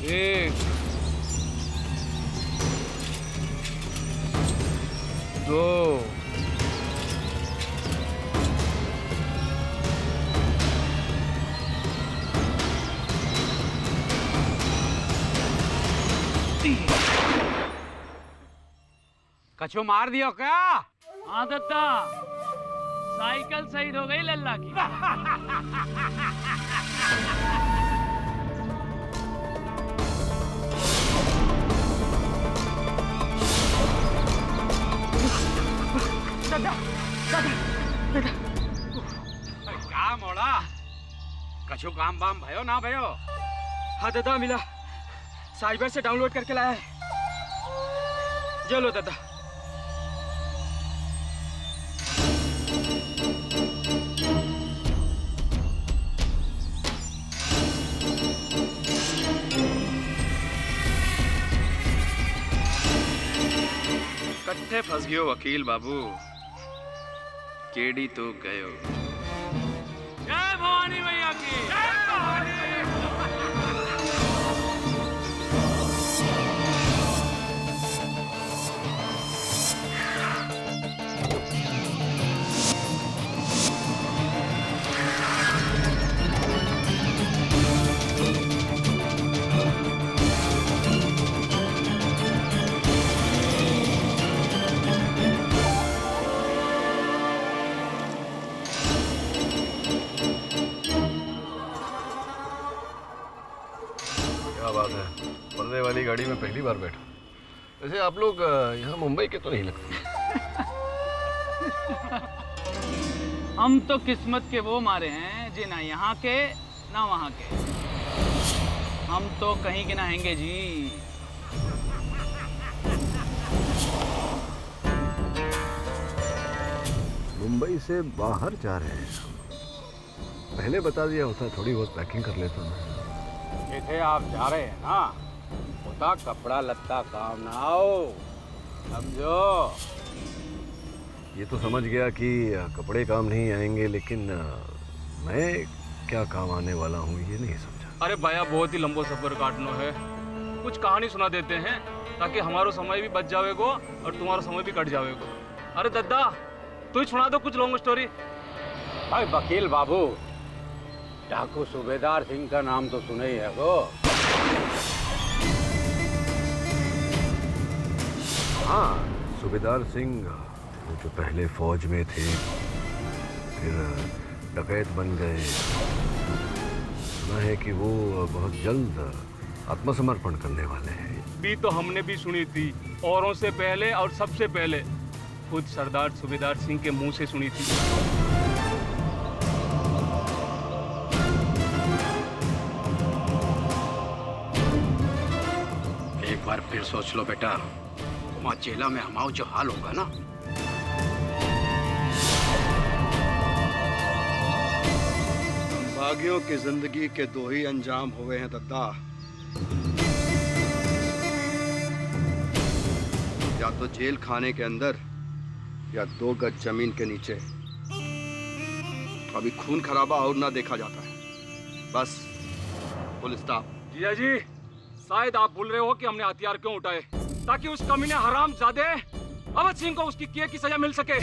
1 2 3। कछू मार दियो क्या? हाँ दत्ता, साइकिल शहीद हो गई लल्ला की। दादा, दादा, दादा। क्या मोड़ा? कछु काम बाम भयो ना भयो? हाँ दादा, मिला। साइबर से डाउनलोड करके लाया है। चलो दादा। कट्ठे फंस गयो वकील बाबू, केडी तो गयो। जय भवानी भैया की। जय भवानी। पर्दे वाली गाड़ी में पहली बार बैठा। वैसे आप लोग यहाँ मुंबई के तो नहीं लगते। हम तो किस्मत के वो मारे हैं जी, ना यहाँ के ना वहाँ के। हम तो कहीं के ना हैंगे जी। मुंबई से बाहर जा रहे हैं। पहले बता दिया होता, थोड़ी बहुत पैकिंग कर लेता मैं। जिथे आप जा रहे हैं ना, होता कपड़ा लत्ता काम ना आओ, समझो। ये तो समझ गया कि कपड़े काम नहीं आएंगे, लेकिन मैं क्या काम आने वाला हूँ ये नहीं समझा। अरे भैया, बहुत ही लंबो सफर काटना है। कुछ कहानी सुना देते हैं ताकि हमारा समय भी बच जाएगो और तुम्हारा समय भी कट जाएगो। अरे दद्दा, तू ही सुना दो कुछ लॉन्ग स्टोरी। भाई वकील बाबू, डाकू सूबेदार सिंह का नाम तो सुने ही है वो। हाँ, सूबेदार सिंह वो जो पहले फौज में थे, फिर डकैत बन गए। सुना है कि वो बहुत जल्द आत्मसमर्पण करने वाले हैं। भी तो हमने भी सुनी थी, औरों से पहले और सबसे पहले खुद सरदार सूबेदार सिंह के मुंह से सुनी थी। एक बार फिर सोच लो बेटा, वहाँ जेला में हमारा जो हाल होगा ना। बागियों की जिंदगी के दो ही अंजाम हुए हैं दद्दा, या तो जेल खाने के अंदर या 2 गज जमीन के नीचे। अभी खून खराबा और ना देखा जाता है। बस फुल स्टॉप। जिया जी, शायद आप भूल रहे हो कि हमने हथियार क्यों उठाए, ताकि उस कमीने हरामजादे अवध सिंह को उसकी किए की सजा मिल सके।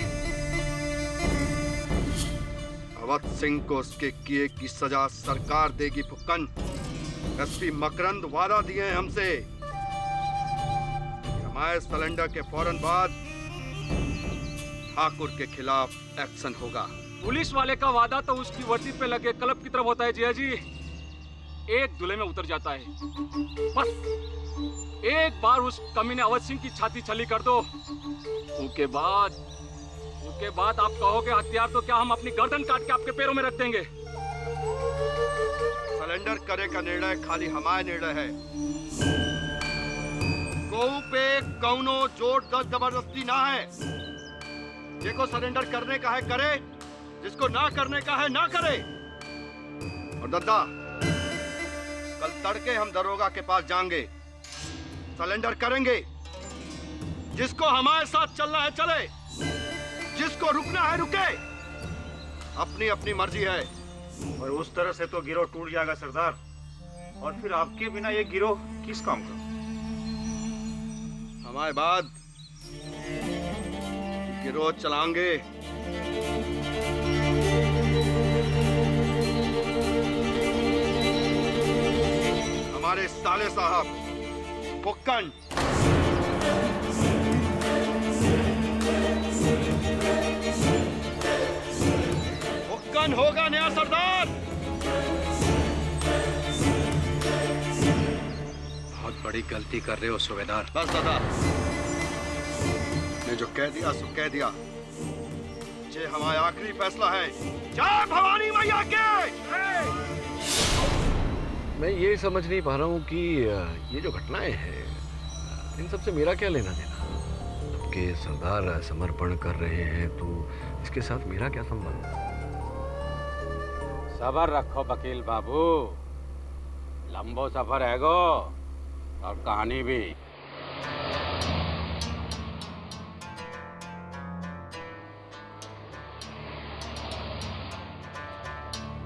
अवध सिंह को उसके किए की सजा सरकार देगी फुक्कन। एसपी मकरंद वादा दिए हैं हमसे, हमारे सिलेंडर के फौरन बाद ठाकुर के खिलाफ एक्शन होगा। पुलिस वाले का वादा तो उसकी वर्दी पे लगे कलप की तरफ होता है जिया जी। एक दुले में उतर जाता है। बस एक बार उस कमीने अवध सिंह की छाती छली कर दो, उसके बाद आप कहोगे हथियार तो क्या, हम अपनी गर्दन काट के आपके पैरों में रख देंगे। सरेंडर करे का निर्णय खाली हमारा निर्णय है। कोऊ पे कौनो जोर जबरदस्ती ना है। जिसको सरेंडर करने का है करे, जिसको ना करने का है ना करे। और दद्दा, कल तड़के हम दरोगा के पास जाएंगे, सरेंडर करेंगे। जिसको हमारे साथ चलना है चले, जिसको रुकना है रुके। अपनी अपनी मर्जी है। और उस तरह से तो गिरोह टूट जाएगा सरदार, और फिर आपके बिना ये गिरोह किस काम का? हमारे बाद गिरोह चलाएंगे। हमारे साले साहब फुक्कन। फुक्कन होगा नया सरदार। बहुत बड़ी गलती कर रहे हो सूबेदार। बस दादा, ने जो कह दिया सो कह दिया। ये हमारा आखिरी फैसला है। जय भवानी मैया के। मैं ये समझ नहीं पा रहा हूँ कि ये जो घटनाएं हैं इन सब से मेरा क्या लेना देना। आपके सरदार समर्पण कर रहे हैं तो इसके साथ मेरा क्या संबंध? सबर रखो वकील बाबू, लंबो सफर है गो और कहानी भी।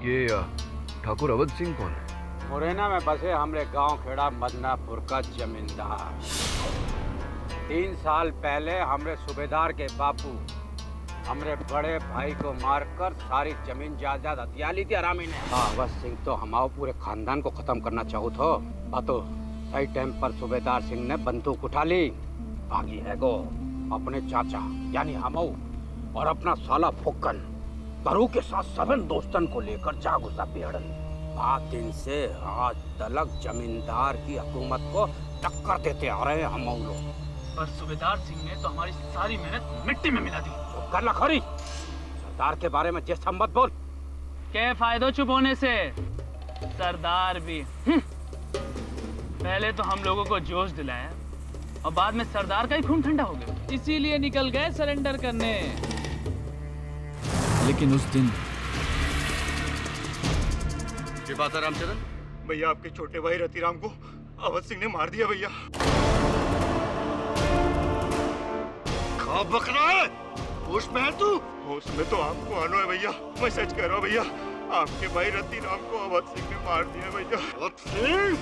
ये ठाकुर अवध सिंह कौन है? मुरैना में बसे हमरे गांव खेड़ा मदनापुर का जमींदार। 3 साल पहले हमरे सूबेदार के बापू हमरे बड़े भाई को मारकर सारी जमीन जायदाद हथिया ली थी हरामी ने। अवध सिंह तो हमारे पूरे खानदान को खत्म करना चाहू थो। बातो सही टाइम पर सूबेदार सिंह ने बंदूक उठा ली। भागी है गो अपने चाचा यानी हमऊ और अपना साला फुक्कन करू के साथ सबन दोस्तन को लेकर जा घुसा पेड़न। 5 दिन से आज तलक जमींदार की हुकूमत को टक्कर देते आ रहे हैं हमऊ लोग। पर सूबेदार सिंह ने तो हमारी सारी मेहनत मिट्टी में मिला दी। चुप कर लखोरी, सरदार के बारे में जैसा मत बोल। क्या फायदा चुप होने से? सरदार भी पहले तो हम लोगों को जोश दिलाया और बाद में सरदार का ही खून ठंडा हो गया, इसीलिए निकल गए सरेंडर करने। लेकिन उस दिन ये बात है रामचंद्र? भैया आपके छोटे भाई रतिराम को अवध सिंह ने मार दिया भैया। कहाँ बक रहा है? होश में है तू? होश में तो आपको आना है भैया, मैं सच कह रहा हूँ भैया। आपके भाई रतिराम को अवध सिंह ने मार दिया भैया। अवध सिंह?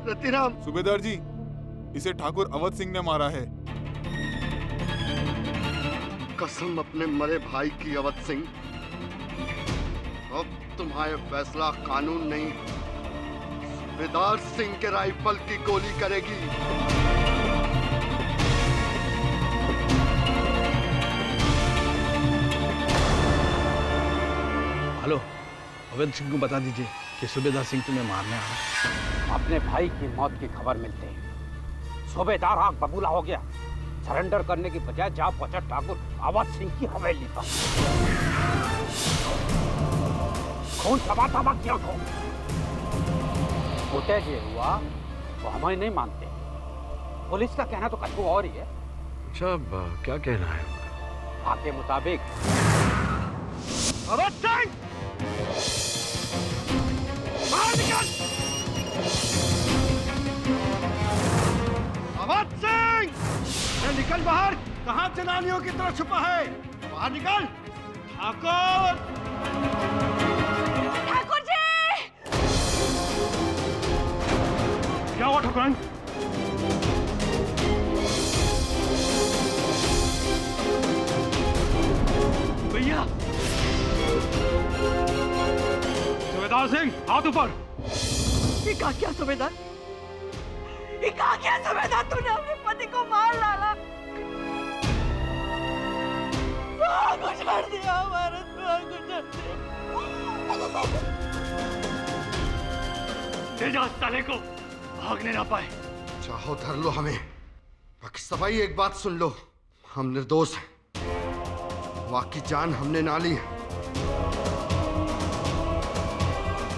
रतिराम, सूबेदार जी, इसे ठाकुर अवध सिंह ने मारा है। कसम अपने मरे भाई की अवध सिंह। अब तुम्हारे फैसला कानून नहीं, सूबेदार सिंह के राइफल की गोली करेगी। हेलो, अवध सिंह को बता दीजिए कि सूबेदार सिंह तुम्हें मारने आ रहा है। अपने भाई की मौत की खबर मिलते ही सूबेदार आग बबूला हो गया। सरेंडर करने की बजाय जा पहुंचा ठाकुर अवध सिंह की हवेली पर। खून तबाह किया को होते ये हुआ तो हमें नहीं मानते। पुलिस का कहना तो कछु और ही है। अच्छा, अब क्या कहना है उनका? आपके मुताबिक अवध सिंह बाहर निकल। अवध सिंह, निकल बाहर। कहां जनानियों की तरह छुपा है? बाहर निकल। ठाकुर, ठाकुर जी! क्या हुआ ठाकुरन? भैया! सूबेदार सिंह, हाथ ऊपर। ये क्या सूबेदार? ये क्या सूबेदार? तूने अपने पति को मार डाला। छोड़ दिया हमारा, छोड़ दिया। ले जाओ साले को, भागने ना पाए। चाहो धर लो हमें, बाकी सफाई एक बात सुन लो, हम निर्दोष हैं। वाकी जान हमने ना ली है।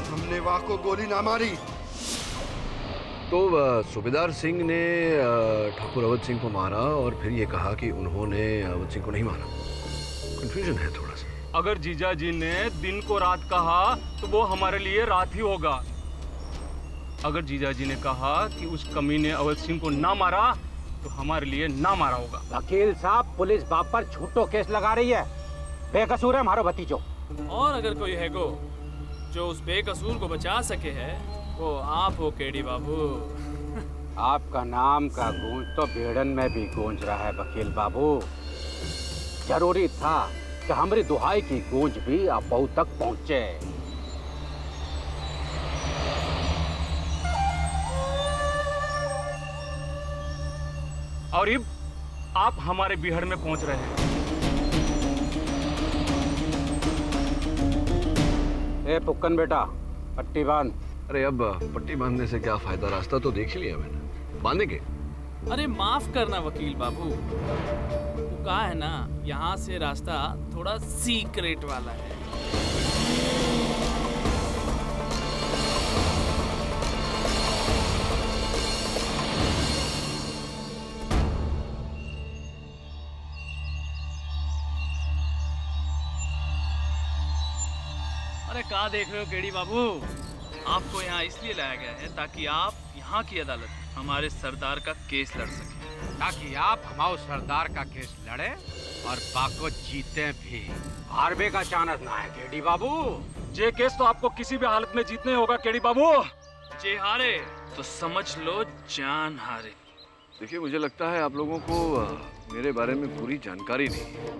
हमने वाह को गोली ना मारी। तो सूबेदार सिंह ने ठाकुर अवध सिंह को मारा और फिर ये कहा कि उन्होंने अवध सिंह को नहीं मारा। कंफ्यूजन है थोड़ा सा। अगर जीजा जी ने दिन को रात कहा तो वो हमारे लिए रात ही होगा। अगर जीजाजी ने कहा कि उस कमीने अवध सिंह को ना मारा तो हमारे लिए ना मारा होगा। वकील साहब, पुलिस बाप पर झूठो केस लगा रही है। बेकसूर है हमारो भतीजो। और अगर कोई है को जो उस बेकसूर को बचा सके है वो आप हो केडी बाबू। आपका नाम का गूंज तो बेड़न में भी गूंज रहा है वकील बाबू। जरूरी था कि हमारी दुहाई की गूंज भी आपो तक पहुंचे। और अब आप हमारे बिहड़ में पहुंच रहे हैं। ए पुक्कन बेटा, पट्टी बांध। अरे अब पट्टी बांधने से क्या फायदा, रास्ता तो देख ही लिया मैंने, बांधेंगे। अरे माफ करना वकील बाबू, वो कहा है ना यहाँ से रास्ता थोड़ा सीक्रेट वाला है। अरे कहाँ देख रहे हो केडी बाबू, आपको यहाँ इसलिए लाया गया है ताकि आप यहाँ की अदालत में हमारे सरदार का केस लड़ सकें। ताकि आप हमारे सरदार का केस लड़े और बाको जीते भी। हारबे का चांस ना है केडी बाबू। ये केस तो आपको किसी भी हालत में जीतने होगा केडी बाबू। जे हारे तो समझ लो जान हारे। देखिए, मुझे लगता है आप लोगों को मेरे बारे में पूरी जानकारी नहीं है।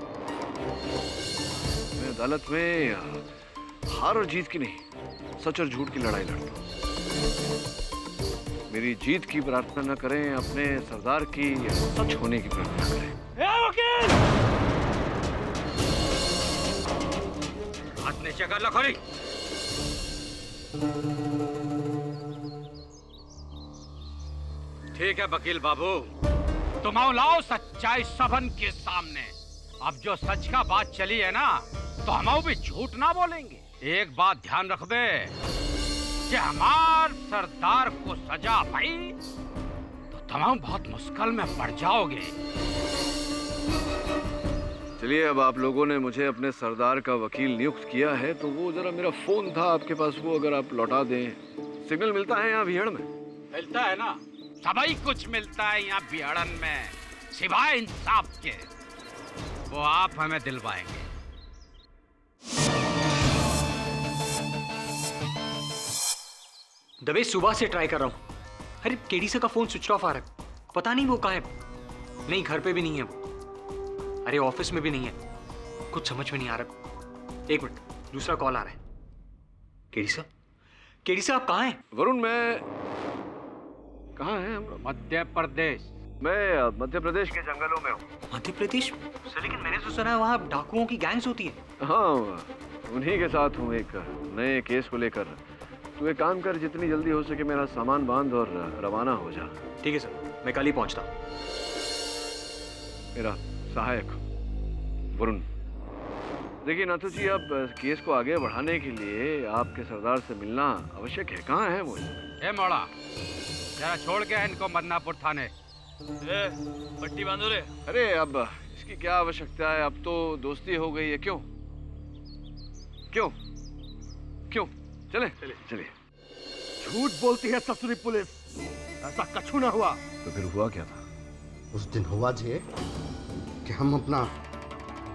मैं अदालत में हार और जीत की नहीं, सच और झूठ की लड़ाई लड़ता हूँ। मेरी जीत की प्रार्थना न करें, अपने सरदार की सच होने की प्रार्थना करें। वकील! हाथ नीचे कर लो खोरी। ठीक है वकील बाबू, तुम आओ लाओ सच्चाई सबन के सामने। अब जो सच का बात चली है ना, तो हम भी झूठ ना बोलेंगे। एक बात ध्यान रखबे कि हमार सरदार को सजा पाई तो तुम बहुत मुश्किल में पड़ जाओगे। चलिए, अब आप लोगों ने मुझे अपने सरदार का वकील नियुक्त किया है, तो वो जरा मेरा फोन था आपके पास, वो अगर आप लौटा दें। सिग्नल मिलता है यहाँ बिहड़ में? मिलता है ना, सभी कुछ मिलता है यहाँ बिहड़न में, सिवाय इंसाफ के। वो आप हमें दिलवाएंगे। दबे सुबह से ट्राई कर रहा हूँ। अरे केडी से का फोन स्विच ऑफ आ रहा है, पता नहीं वो कहाँ है। नहीं, घर पे भी नहीं है वो। अरे ऑफिस में भी नहीं है, कुछ समझ में नहीं आ रहा। एक मिनट, दूसरा कॉल आ रहा है। केडी सर आप कहाँ हैं? वरुण, मैं कहाँ है? मध्य प्रदेश। मैं मध्य प्रदेश के जंगलों में हूँ। मध्य प्रदेश? सर लेकिन मैंने तो सुना है वहाँ डाकुओं की गैंग्स होती है। हाँ, उन्हीं के साथ हूँ एक नए केस को लेकर। तू एक काम कर, जितनी जल्दी हो सके मेरा सामान बांध और रवाना हो जा। ठीक है सर, मैं कल ही पहुंचता हूँ। मेरा सहायक वरुण। देखिए नाथू जी, अब केस को आगे बढ़ाने के लिए आपके सरदार से मिलना आवश्यक है। कहाँ है वो? ए मोड़ा, जरा छोड़ के इनको मदनापुर थाने। पट्टी बांधो रे। अरे अब इसकी क्या आवश्यकता है, अब तो दोस्ती हो गई है। क्यों क्यों क्यों? चले चले चलिए। झूठ बोलती है ससुरी पुलिस, ऐसा कछु ना हुआ। तो फिर हुआ क्या था? उस दिन हुआ जे कि हम अपना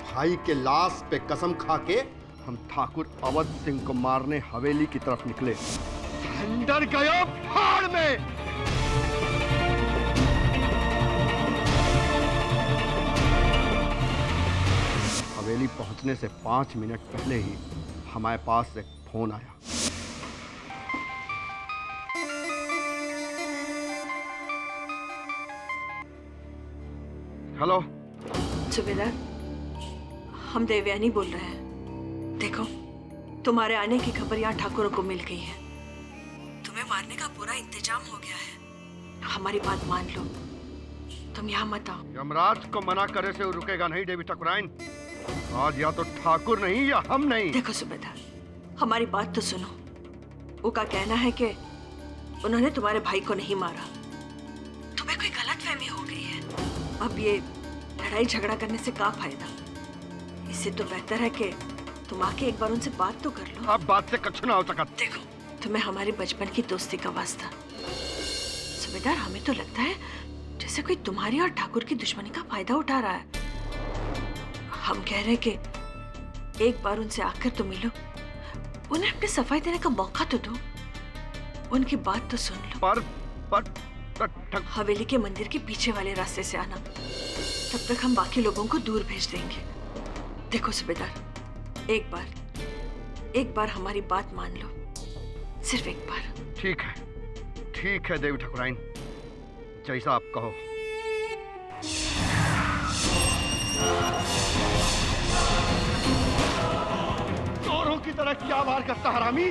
भाई के लाश पे कसम खा के हम ठाकुर अवध सिंह को मारने हवेली की तरफ निकले। अंदर गयो फाड़ में। हवेली पहुंचने से 5 मिनट पहले ही हमारे पास एक फोन आया। हेलो सुबेदार, हम देवयानी बोल रहे हैं। देखो, तुम्हारे आने की खबर यहाँ ठाकुरों को मिल गई है। तुम्हें मारने का पूरा इंतजाम हो गया है। हमारी बात मान लो, तुम यहाँ मत आओ। यमराज को मना करे से रुकेगा नहीं देवी ठाकुराइन। आज या तो ठाकुर नहीं या हम नहीं। देखो सुबेदार, हमारी बात तो सुनो। वो का कहना है कि उन्होंने तुम्हारे भाई को नहीं मारा, तुम्हें कोई गलतफहमी हो गई है। अब ये लड़ाई झगड़ा करने से क्या फायदा? इससे तो बेहतर है कि तुम आके एक बार उनसे बात तो कर लो। अब बात से कछु ना हो सका। देखो, तुम्हें हमारे बचपन की दोस्ती का वास्ता। सूबेदार, हमें तो लगता है जैसे कोई तुम्हारी और ठाकुर की दुश्मनी का फायदा उठा रहा है। हम कह रहे कि एक बार उनसे आकर तो मिलो, उन्हें अपनी सफाई देने का मौका तो दो, उनकी बात तो सुन लो। पर हवेली के मंदिर के पीछे वाले रास्ते से आना, तब तक हम बाकी लोगों को दूर भेज देंगे। देखो सूबेदार, एक बार हमारी बात मान लो, सिर्फ एक बार। ठीक है देवी ठाकुराइन, जैसा आप कहो। चोरों की तरह क्या वार करता हरामी?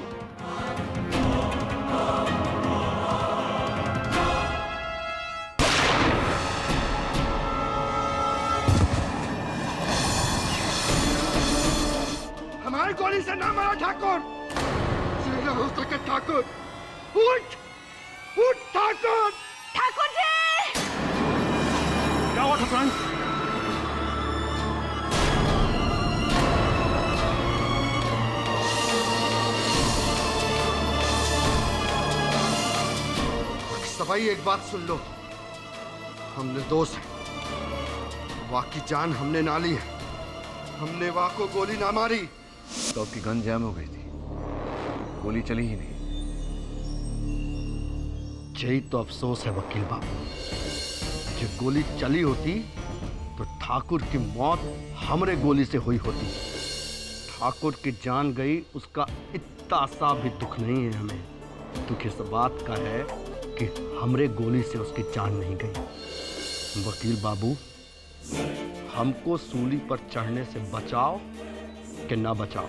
हमारी गोली से ना मारा ठाकुर। जिंदा हो सके ठाकुर, उठ ठाकुर। ठाकुर जी! क्या हुआ ठाकुराइन? सभाई, एक बात सुन लो, हम निर्दोष हैं। वाह की जान हमने ना ली है, हमने वाह को गोली ना मारी। तो आपकी गन जैम हो गई थी, गोली चली ही नहीं। यही तो अफसोस है वकील बाबू, जो गोली चली होती तो ठाकुर की मौत हमरे गोली से हुई होती। ठाकुर की जान गई, उसका इतना सा भी दुख नहीं है हमें। दुख इस बात का है कि हमरे गोली से उसकी जान नहीं गई। वकील बाबू, हमको सूली पर चढ़ने से बचाओ कि ना बचाओ,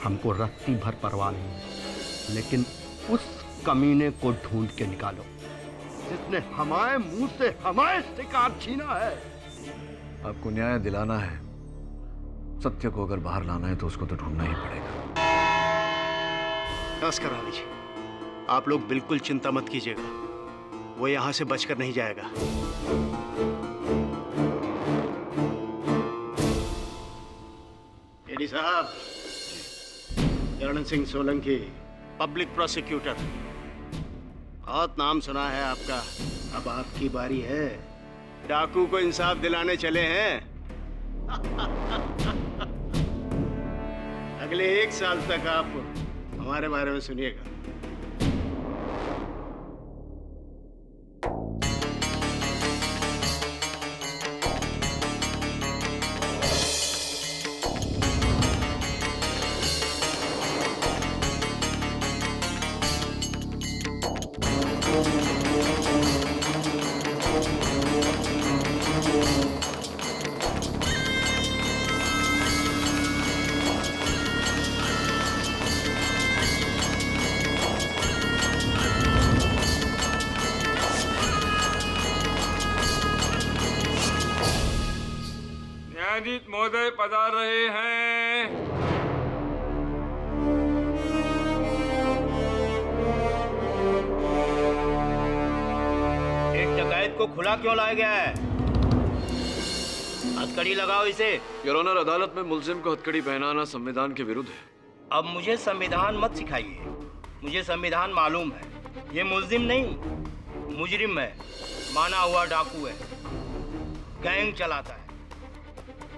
हमको रत्ती भर परवाह नहीं है, लेकिन उस कमीने को ढूंढ के निकालो जिसने हमारे मुंह से हमारे शिकार छीना है। आपको न्याय दिलाना है, सत्य को अगर बाहर लाना है तो उसको तो ढूंढना ही पड़ेगा। नमस्कार रानी जी, आप लोग बिल्कुल चिंता मत कीजिएगा, वो यहां से बचकर नहीं जाएगा। एडी साहब, चरण सिंह सोलंकी, पब्लिक प्रोसिक्यूटर, बहुत नाम सुना है आपका। अब आपकी बारी है। डाकू को इंसाफ दिलाने चले हैं। अगले 1 साल तक आप हमारे बारे में सुनिएगा। न्यायाधीश महोदय पधार रहे हैं। एक डकैत को खुला क्यों लाया गया है? हथकड़ी लगाओ इसे। योर ऑनर, अदालत में मुलजिम को हथकड़ी पहनाना संविधान के विरुद्ध है। अब मुझे संविधान मत सिखाइए, मुझे संविधान मालूम है। ये मुलजिम नहीं, मुजरिम है, माना हुआ डाकू है, गैंग चलाता है।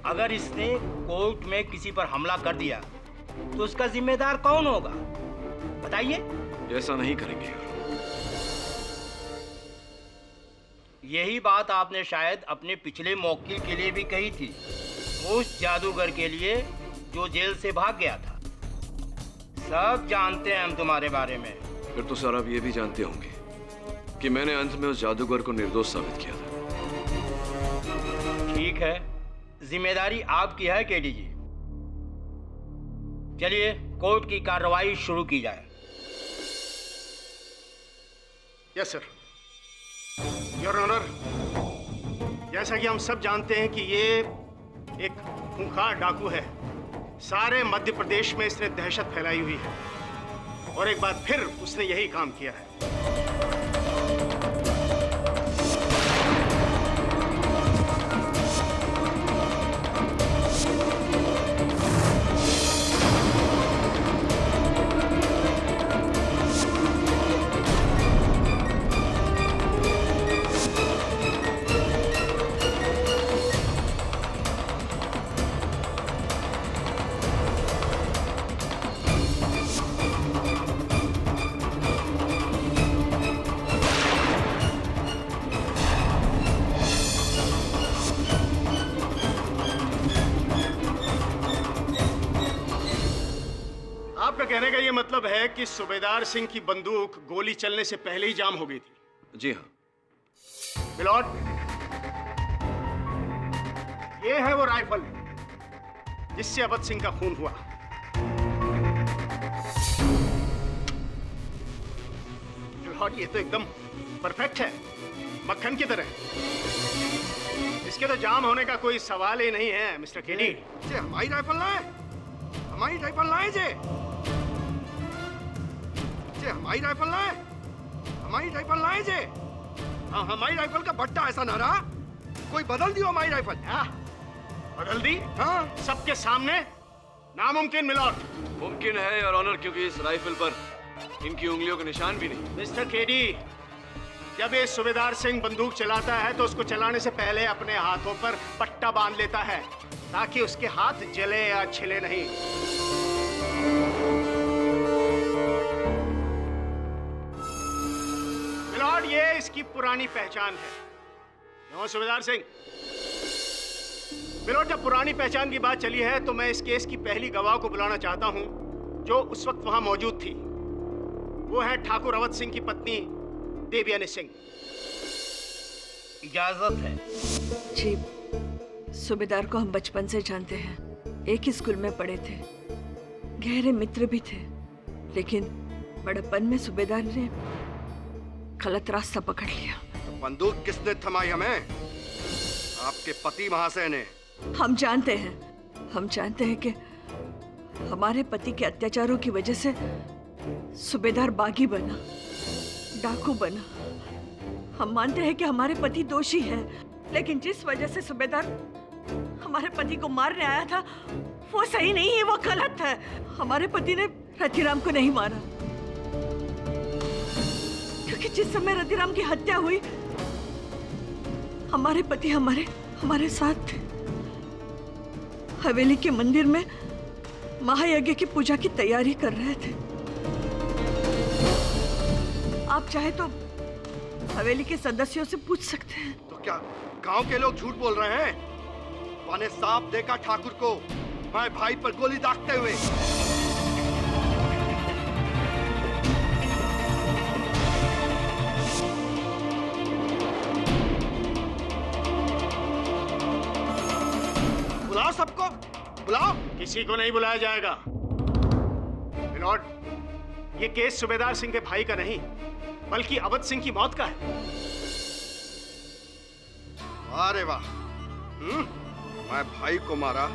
अगर इसने कोर्ट में किसी पर हमला कर दिया तो उसका जिम्मेदार कौन होगा, बताइए? ऐसा नहीं करेंगे। यही बात आपने शायद अपने पिछले मौकिल के लिए भी कही थी, उस जादूगर के लिए जो जेल से भाग गया था। सब जानते हैं हम तुम्हारे बारे में। फिर तो सर आप ये भी जानते होंगे कि मैंने अंत में उस जादूगर को निर्दोष साबित किया था। ठीक है, जिम्मेदारी आपकी है केडी जी। चलिए कोर्ट की कार्रवाई शुरू की जाए। Yes sir. योर ऑनर, जैसा कि हम सब जानते हैं कि ये एक खूंखार डाकू है। सारे मध्य प्रदेश में इसने दहशत फैलाई हुई है और एक बार फिर उसने यही काम किया है। मतलब है कि सूबेदार सिंह की बंदूक गोली चलने से पहले ही जाम हो गई थी। जी हाँ। मिलॉर्ड, ये है वो राइफल जिससे अवध सिंह का खून हुआ। मिलॉर्ड, ये तो एकदम परफेक्ट है, मक्खन की तरह। इसके तो जाम होने का कोई सवाल ही नहीं है मिस्टर केडी। जे हमारी राइफल लाए, हमारी राइफल लाए जे हमारी राइफल लाए, हमारी राइफल लाए जे। हाँ, हमारी राइफल का भट्टा ऐसा ना रहा, कोई बदल दियो हमारी राइफल। बदल दी? हाँ, सबके सामने? नामुमकिन मिलॉर्ड। मुमकिन है योर ऑनर, क्योंकि इस राइफल पर इनकी उंगलियों के निशान भी नहीं। मिस्टर केडी, जब ये सूबेदार सिंह बंदूक चलाता है तो उसको चलाने से पहले अपने हाथों पर पट्टा बांध लेता है ताकि उसके हाथ जले या छिले नहीं। मिलॉर्ड, ये इसकी पुरानी पहचान है। क्यों सूबेदार सिंह? मिलॉर्ड, जब पुरानी पहचान की बात चली है तो मैं इस केस की पहली गवाह को बुलाना चाहता हूं जो उस वक्त वहां मौजूद थी। वो है ठाकुर अवध सिंह की पत्नी देवयानी सिंह। इजाजत है। जी, सूबेदार को हम बचपन से जानते हैं, एक ही स्कूल में पढ़े थे, गहरे मित्र भी थे, लेकिन बड़प्पन में सूबेदार ने गलत रास्ता पकड़ लिया। तो बंदूक किसने थमाई हमें? आपके पति महाशय ने। हम जानते हैं कि हमारे पति के अत्याचारों की वजह से सूबेदार बागी बना, डाकू बना। हम मानते हैं कि हमारे पति दोषी हैं, लेकिन जिस वजह से सूबेदार हमारे पति को मारने आया था वो सही नहीं है, वो गलत है। हमारे पति ने रतिराम को नहीं मारा, क्योंकि जिस समय रतिराम की हत्या हुई हमारे पति हमारे साथ थे। हवेली के मंदिर में महायज्ञ की पूजा की तैयारी कर रहे थे। आप चाहे तो हवेली के सदस्यों से पूछ सकते हैं। तो क्या गांव के लोग झूठ बोल रहे हैं? मैंने साफ देखा ठाकुर को मैं भाई पर गोली दागते हुए। बुलाओ सबको, बुलाओ। किसी को नहीं बुलाया जाएगा। मिलॉर्ड, ये केस सूबेदार सिंह के भाई का नहीं बल्कि अवध सिंह की मौत का है। अरे वाह, मैं भाई को मारा,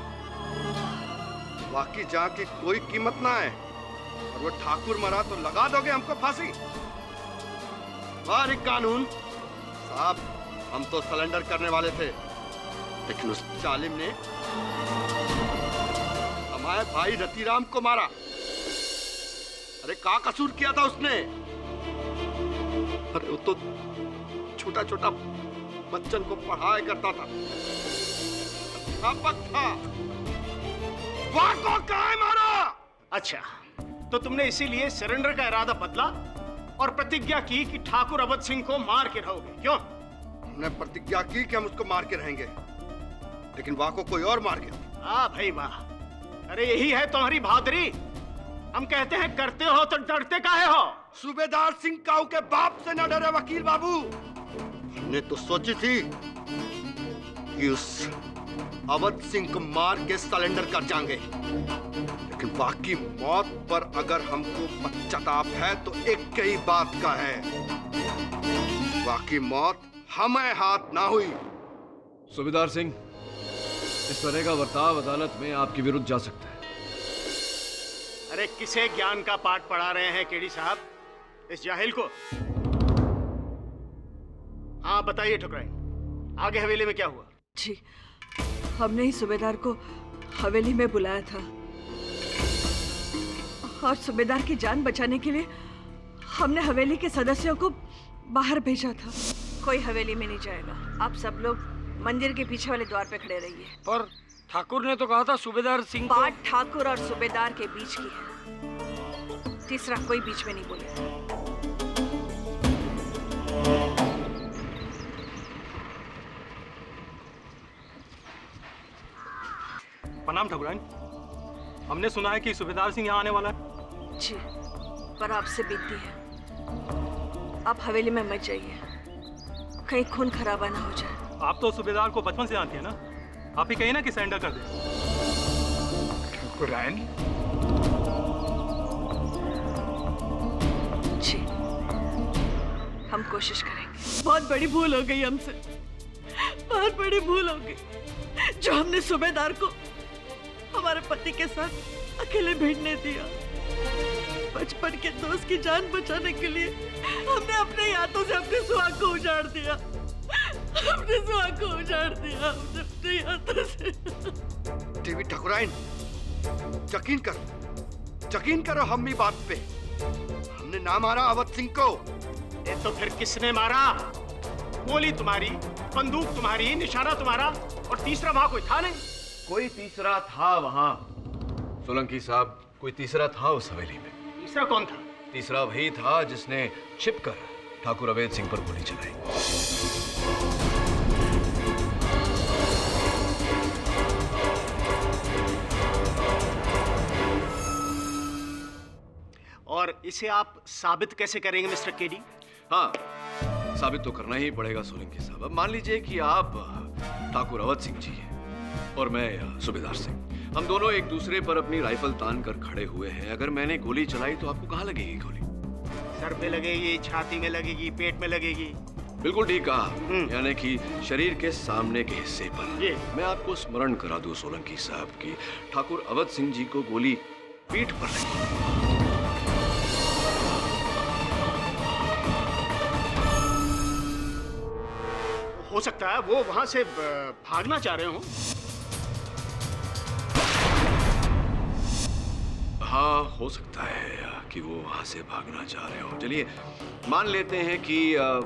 बाकी जहां की कोई कीमत ना है, और वो ठाकुर मरा तो लगा दोगे हमको फांसी? वाह कानून साहब, हम तो सरेंडर करने वाले थे, लेकिन उस जालिम ने हमारे भाई रतिराम को मारा। अरे क्या कसूर किया था उसने? अरे वो तो छोटा छोटा बच्चन को पढ़ाया करता था, अध्यापक था। वहां को कहाँ मारा? अच्छा, तो तुमने इसीलिए सरेंडर का इरादा बदला और प्रतिज्ञा की कि ठाकुर अवध सिंह को मार के रहोगे, क्यों? हमने प्रतिज्ञा की कि हम उसको मार के रहेंगे, लेकिन वाह को कोई और मार गया। हाँ भाई वाह, अरे यही है तुम्हारी बहादुरी। हम कहते हैं करते हो तो डरते काहे हो? सूबेदार सिंह काऊ के बाप से न डरे वकील बाबू। हमने तो सोची थी कि उस अवध सिंह को मार के सरेंडर कर जाएंगे, लेकिन बाकी मौत पर अगर हमको पश्चाताप है तो एक ही बात का है, बाकी मौत हमें हाथ ना हुई। सूबेदार सिंह, इस तरह का बर्ताव अदालत में आपके विरुद्ध जा सकता है। अरे किसे ज्ञान का पाठ पढ़ा रहे हैं केडी साहब, इस जाहिल को? हाँ बताइए ठुकराई, आगे हवेली में क्या हुआ? जी, हमने ही सूबेदार को हवेली में बुलाया था और सूबेदार की जान बचाने के लिए हमने हवेली के सदस्यों को बाहर भेजा था। कोई हवेली में नहीं जाएगा, आप सब लोग मंदिर के पीछे वाले द्वार पे खड़े रहिए। पर ठाकुर ने तो कहा था सूबेदार सिंह को... बात ठाकुर और सूबेदार के बीच की है, तीसरा कोई बीच में नहीं बोलेगा। प्रणाम ठाकुराइन, हमने सुना है कि सूबेदार सिंह यहाँ आने वाला है। जी, पर आपसे बीतती है। आप हवेली में मत जाइए, कहीं खून खराबा ना हो जाए। आप तो सूबेदार को बचपन से जानती है ना, आप ही कहिए ना कि सरेंडर कर दे। ठाकुराइन जी, हम कोशिश करेंगे। बहुत बड़ी भूल हो गई हमसे, बहुत बड़ी भूल हो गई जो हमने सूबेदार को हमारे पति के साथ अकेले भिड़ने दिया। बचपन के दोस्त की जान बचाने के लिए हमने अपने हाथों से अपने सुहाग को उजाड़ दिया, अपने सुहाग को उजाड़ दिया हमने अपने हाथों से। देवी ठाकुराइन, यकीन करो हम्मी बात पे। हमने ना मारा अवध सिंह को। ये तो फिर किसने मारा? गोली तुम्हारी, बंदूक तुम्हारी, निशाना तुम्हारा, और तीसरा वहां कोई था नहीं। कोई तीसरा था वहां। सोलंकी साहब, कोई तीसरा था उस हवेली में। तीसरा कौन था? तीसरा वही था जिसने छिपकर ठाकुर अवैध सिंह पर गोली चलाई। और इसे आप साबित कैसे करेंगे मिस्टर केडी? हाँ, साबित तो करना ही पड़ेगा सोलंकी साहब। अब मान लीजिए कि आप ठाकुर अवध सिंह जी हैं और मैं सूबेदार सिंह। हम दोनों एक दूसरे पर अपनी राइफल तान कर खड़े हुए हैं। अगर मैंने गोली चलाई तो आपको कहाँ लगेगी गोली? सर पे लगेगी, छाती में लगेगी, पेट में लगेगी। बिल्कुल ठीक कहा, यानी कि शरीर के सामने के हिस्से पर। मैं आपको स्मरण करा दूं सोलंकी साहब की ठाकुर अवध सिंह जी को गोली पीठ पर लगी। हो सकता है वो वहां से भागना चाह रहे हो। हाँ, हो सकता है कि वो वहां से भागना चाह रहे हो। चलिए मान लेते हैं कि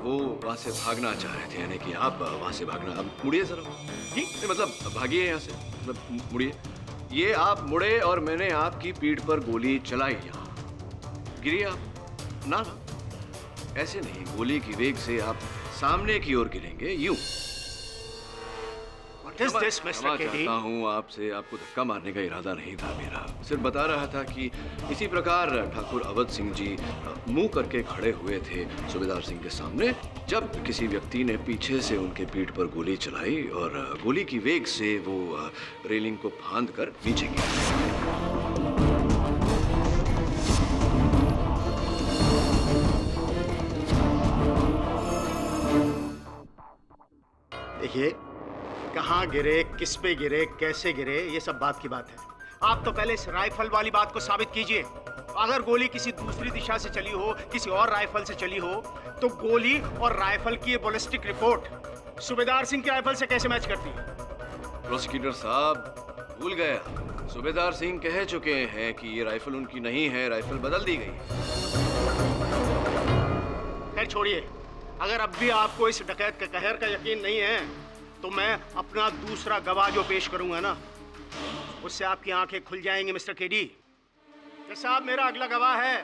वो वहां से भागना चाह रहे थे, यानी कि आप वहां से भागना। अब मुड़िए जरा। जी मतलब भागिए यहाँ से, मतलब मुड़िए। ये आप मुड़े और मैंने आपकी पीठ पर गोली चलाई। यहाँ गिरिए आप। ना ना, ऐसे नहीं, गोली की वेग से आप सामने की ओर गिरेंगे, यूं। क्षमा चाहता हूँ आपसे, आपको धक्का मारने का इरादा नहीं था मेरा। सिर्फ बता रहा था कि इसी प्रकार ठाकुर अवध सिंह जी मुंह करके खड़े हुए थे सूबेदार सिंह के सामने, जब किसी व्यक्ति ने पीछे से उनके पीठ पर गोली चलाई और गोली की वेग से वो रेलिंग को फांद कर नीचे गिरे। देखिए, कहाँ गिरे, किस पे गिरे, कैसे गिरे, ये सब बात की बात है। आप तो पहले इस राइफल वाली बात को साबित कीजिए। अगर गोली किसी दूसरी दिशा से चली हो, किसी और राइफल से चली हो, तो गोली और राइफल की बैलिस्टिक रिपोर्ट सूबेदार सिंह की राइफल से कैसे मैच करती है? प्रोसिक्यूटर साहब भूल गया, सूबेदार सिंह कह चुके हैं कि ये राइफल उनकी नहीं है, राइफल बदल दी गई। खैर छोड़िए, अगर अब भी आपको इस डकैत के कहर का यकीन नहीं है, तो मैं अपना दूसरा गवाह जो पेश करूंगा ना, उससे आपकी आंखें खुल जाएंगी मिस्टर केडी। साहब, मेरा अगला गवाह है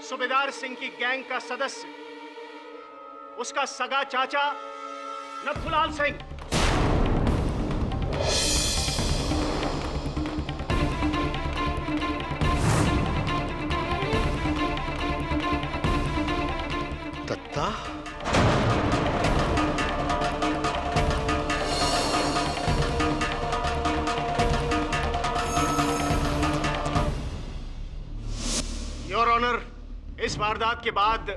सूबेदार सिंह की गैंग का सदस्य, उसका सगा चाचा नथुलाल सिंह। दत्ता, योर ऑनर, इस वारदात के बाद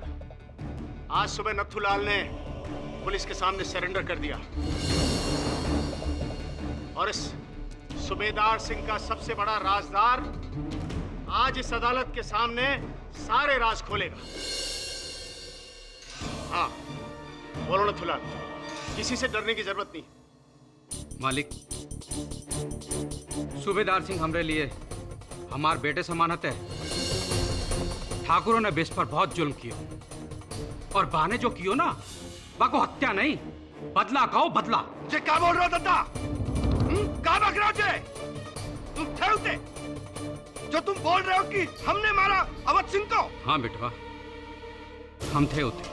आज सुबह नथुलाल ने पुलिस के सामने सरेंडर कर दिया और इस सूबेदार सिंह का सबसे बड़ा राजदार आज इस अदालत के सामने सारे राज खोलेगा। हाँ, बोलो नथुलाल, किसी से डरने की जरूरत नहीं। मालिक, सूबेदार सिंह हमरे लिए हमारे बेटे समानत है। ठाकुरों ने बेस पर बहुत जुल्म किया और बहाने जो कियो ना, बाको हत्या नहीं, बदला कहो बदला। जे क्या बोल रहे हो दत्ता? क्या बक रहे हो जे? तुम थे उते? जो तुम बोल रहे हो कि हमने मारा अवध सिंह को? हाँ बेटवा, हम थे उते।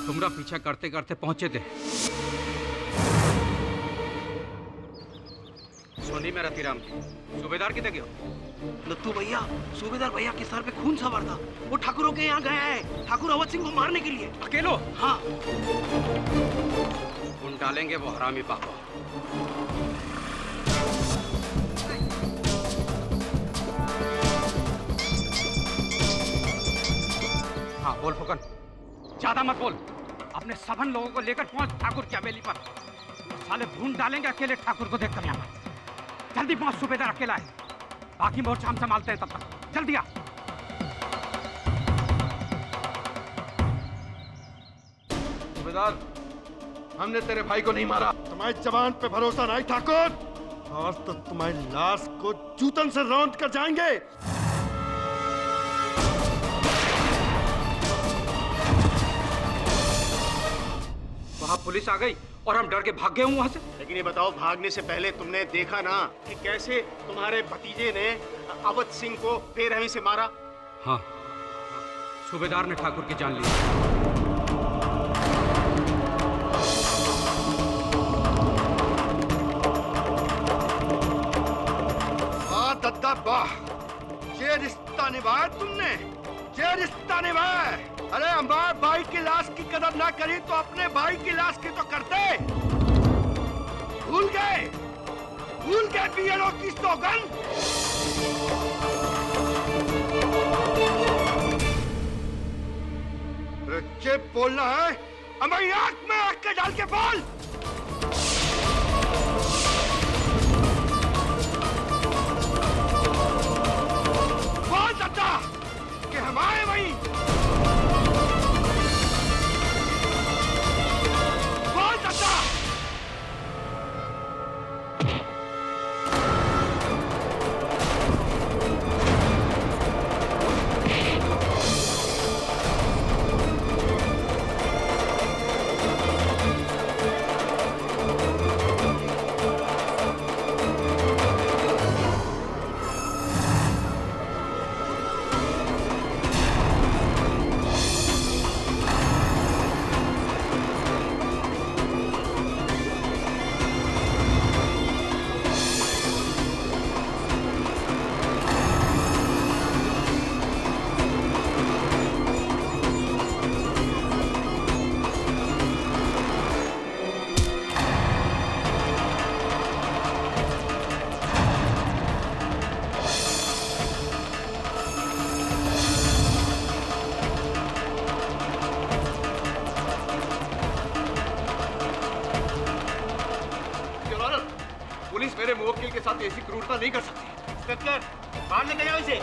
तुमरा पीछा करते करते पहुंचे थे। नहीं मेरा रतीराम सूबेदार कितने गयो? नत्थू भैया, सूबेदार भैया के सर पे खून सवार था। वो ठाकुरों के यहाँ गया है, ठाकुर अवध सिंह को मारने के लिए। अकेलो? हाँ। ढूंढ डालेंगे वो हरामी पापा। हाँ बोल फुकन, ज्यादा मत बोल। अपने सबन लोगों को लेकर पहुंच ठाकुर की हवेली पर। साले ढूंढ डालेंगे अकेले ठाकुर को देखकर यहाँ पर। जल्दी पहुंच, सूबेदार अकेला है। बाकी मोर्चा हम संभालते हैं तब तक। जल्दी आ। सूबेदार, हमने तेरे भाई को नहीं मारा। तुम्हारी जवान पे भरोसा नहीं ठाकुर। आज तो तुम्हारी लाश को जूतन से रौंद कर जाएंगे। वहां पुलिस आ गई और हम डर के भाग गए वहां से। लेकिन ये बताओ, भागने से पहले तुमने देखा ना कि कैसे तुम्हारे भतीजे ने अवध सिंह को बेरहमी से मारा? हाँ, सूबेदार ने ठाकुर की जान ली। वाह दद्दा वाह, ये रिश्ता निभाया तुमने, ये रिश्ता निभाया। अरे हमारे भाई की लाश की कदर ना करी तो अपने भाई की लाश की तो करते। भूल गए बीएलओ की सौगंध। अरे बोलना है, हमारी आंख में आंख के डाल के बोल। बोल दद्दा कि हम आए वहीं। बोल दद्दा। मेरे मुवक्किल के साथ ऐसी क्रूरता नहीं कर सकती। इंस्पेक्टर, बाहर लेके जाओ इसे।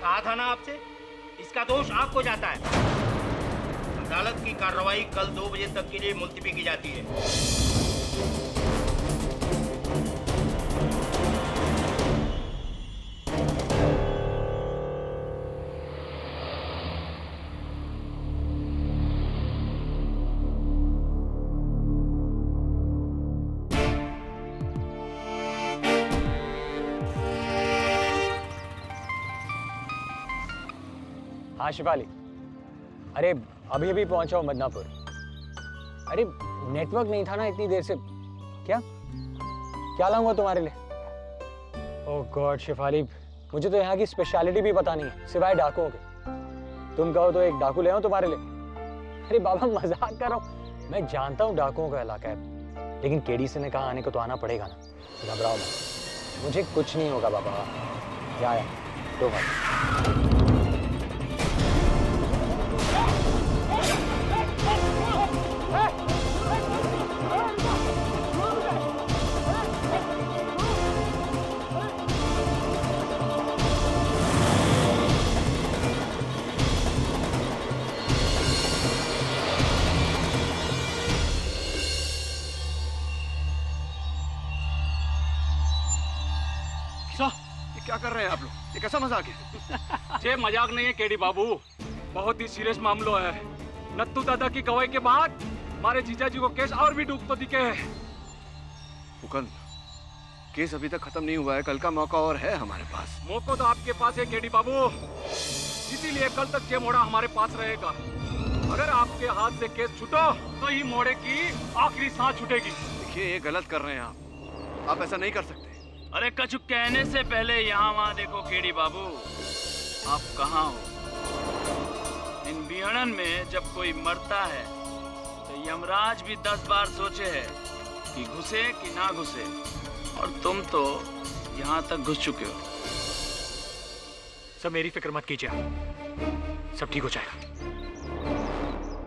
कहा था ना आपसे, इसका दोष आपको जाता है। अदालत की कार्रवाई कल 2 बजे तक के लिए मुलतवी की जाती है। हाँ शिफाली, अरे अभी अभी पहुंचा हूँ मदनापुर। अरे नेटवर्क नहीं था ना इतनी देर से। क्या लाऊंगा तुम्हारे लिए? ओह गॉड शिफाली, मुझे तो यहाँ की स्पेशलिटी भी पता नहीं है सिवाय डाकुओं के। तुम कहो तो एक डाकू ले आऊं तुम्हारे लिए। अरे बाबा मजाक कर रहा हूँ, मैं जानता हूँ डाकुओं का इलाका है, लेकिन केडी से ने कहा आने को तो आना पड़ेगा ना। घबराओ मत, मुझे कुछ नहीं होगा बाबा। या तो मत। क्या कर रहे हैं आप लोग? ये कैसा मजाक है? ये मजाक नहीं है केडी बाबू, बहुत ही सीरियस मामला है। नत्थू दादा की गवाही के बाद हमारे जीजा जी को केस और भी डूब तो दिखे है। मुकुंद, केस अभी तक खत्म नहीं हुआ है, कल का मौका और है हमारे पास। मौका तो आपके पास है केडी बाबू, इसीलिए कल तक ये मोड़ा हमारे पास रहेगा। अगर आपके हाथ से केस छूटो तो ही मोड़े की आखिरी सांस छूटेगी। देखिए ये गलत कर रहे हैं आप ऐसा नहीं कर सकते। अरे कछु कहने से पहले यहाँ वहाँ देखो केडी बाबू, आप कहाँ हो? इन बिहड़न में जब कोई मरता है तो यमराज भी 10 बार सोचे है कि घुसे कि ना घुसे, और तुम तो यहाँ तक घुस चुके हो। सब मेरी फिक्र मत कीजिए, सब ठीक हो जाएगा।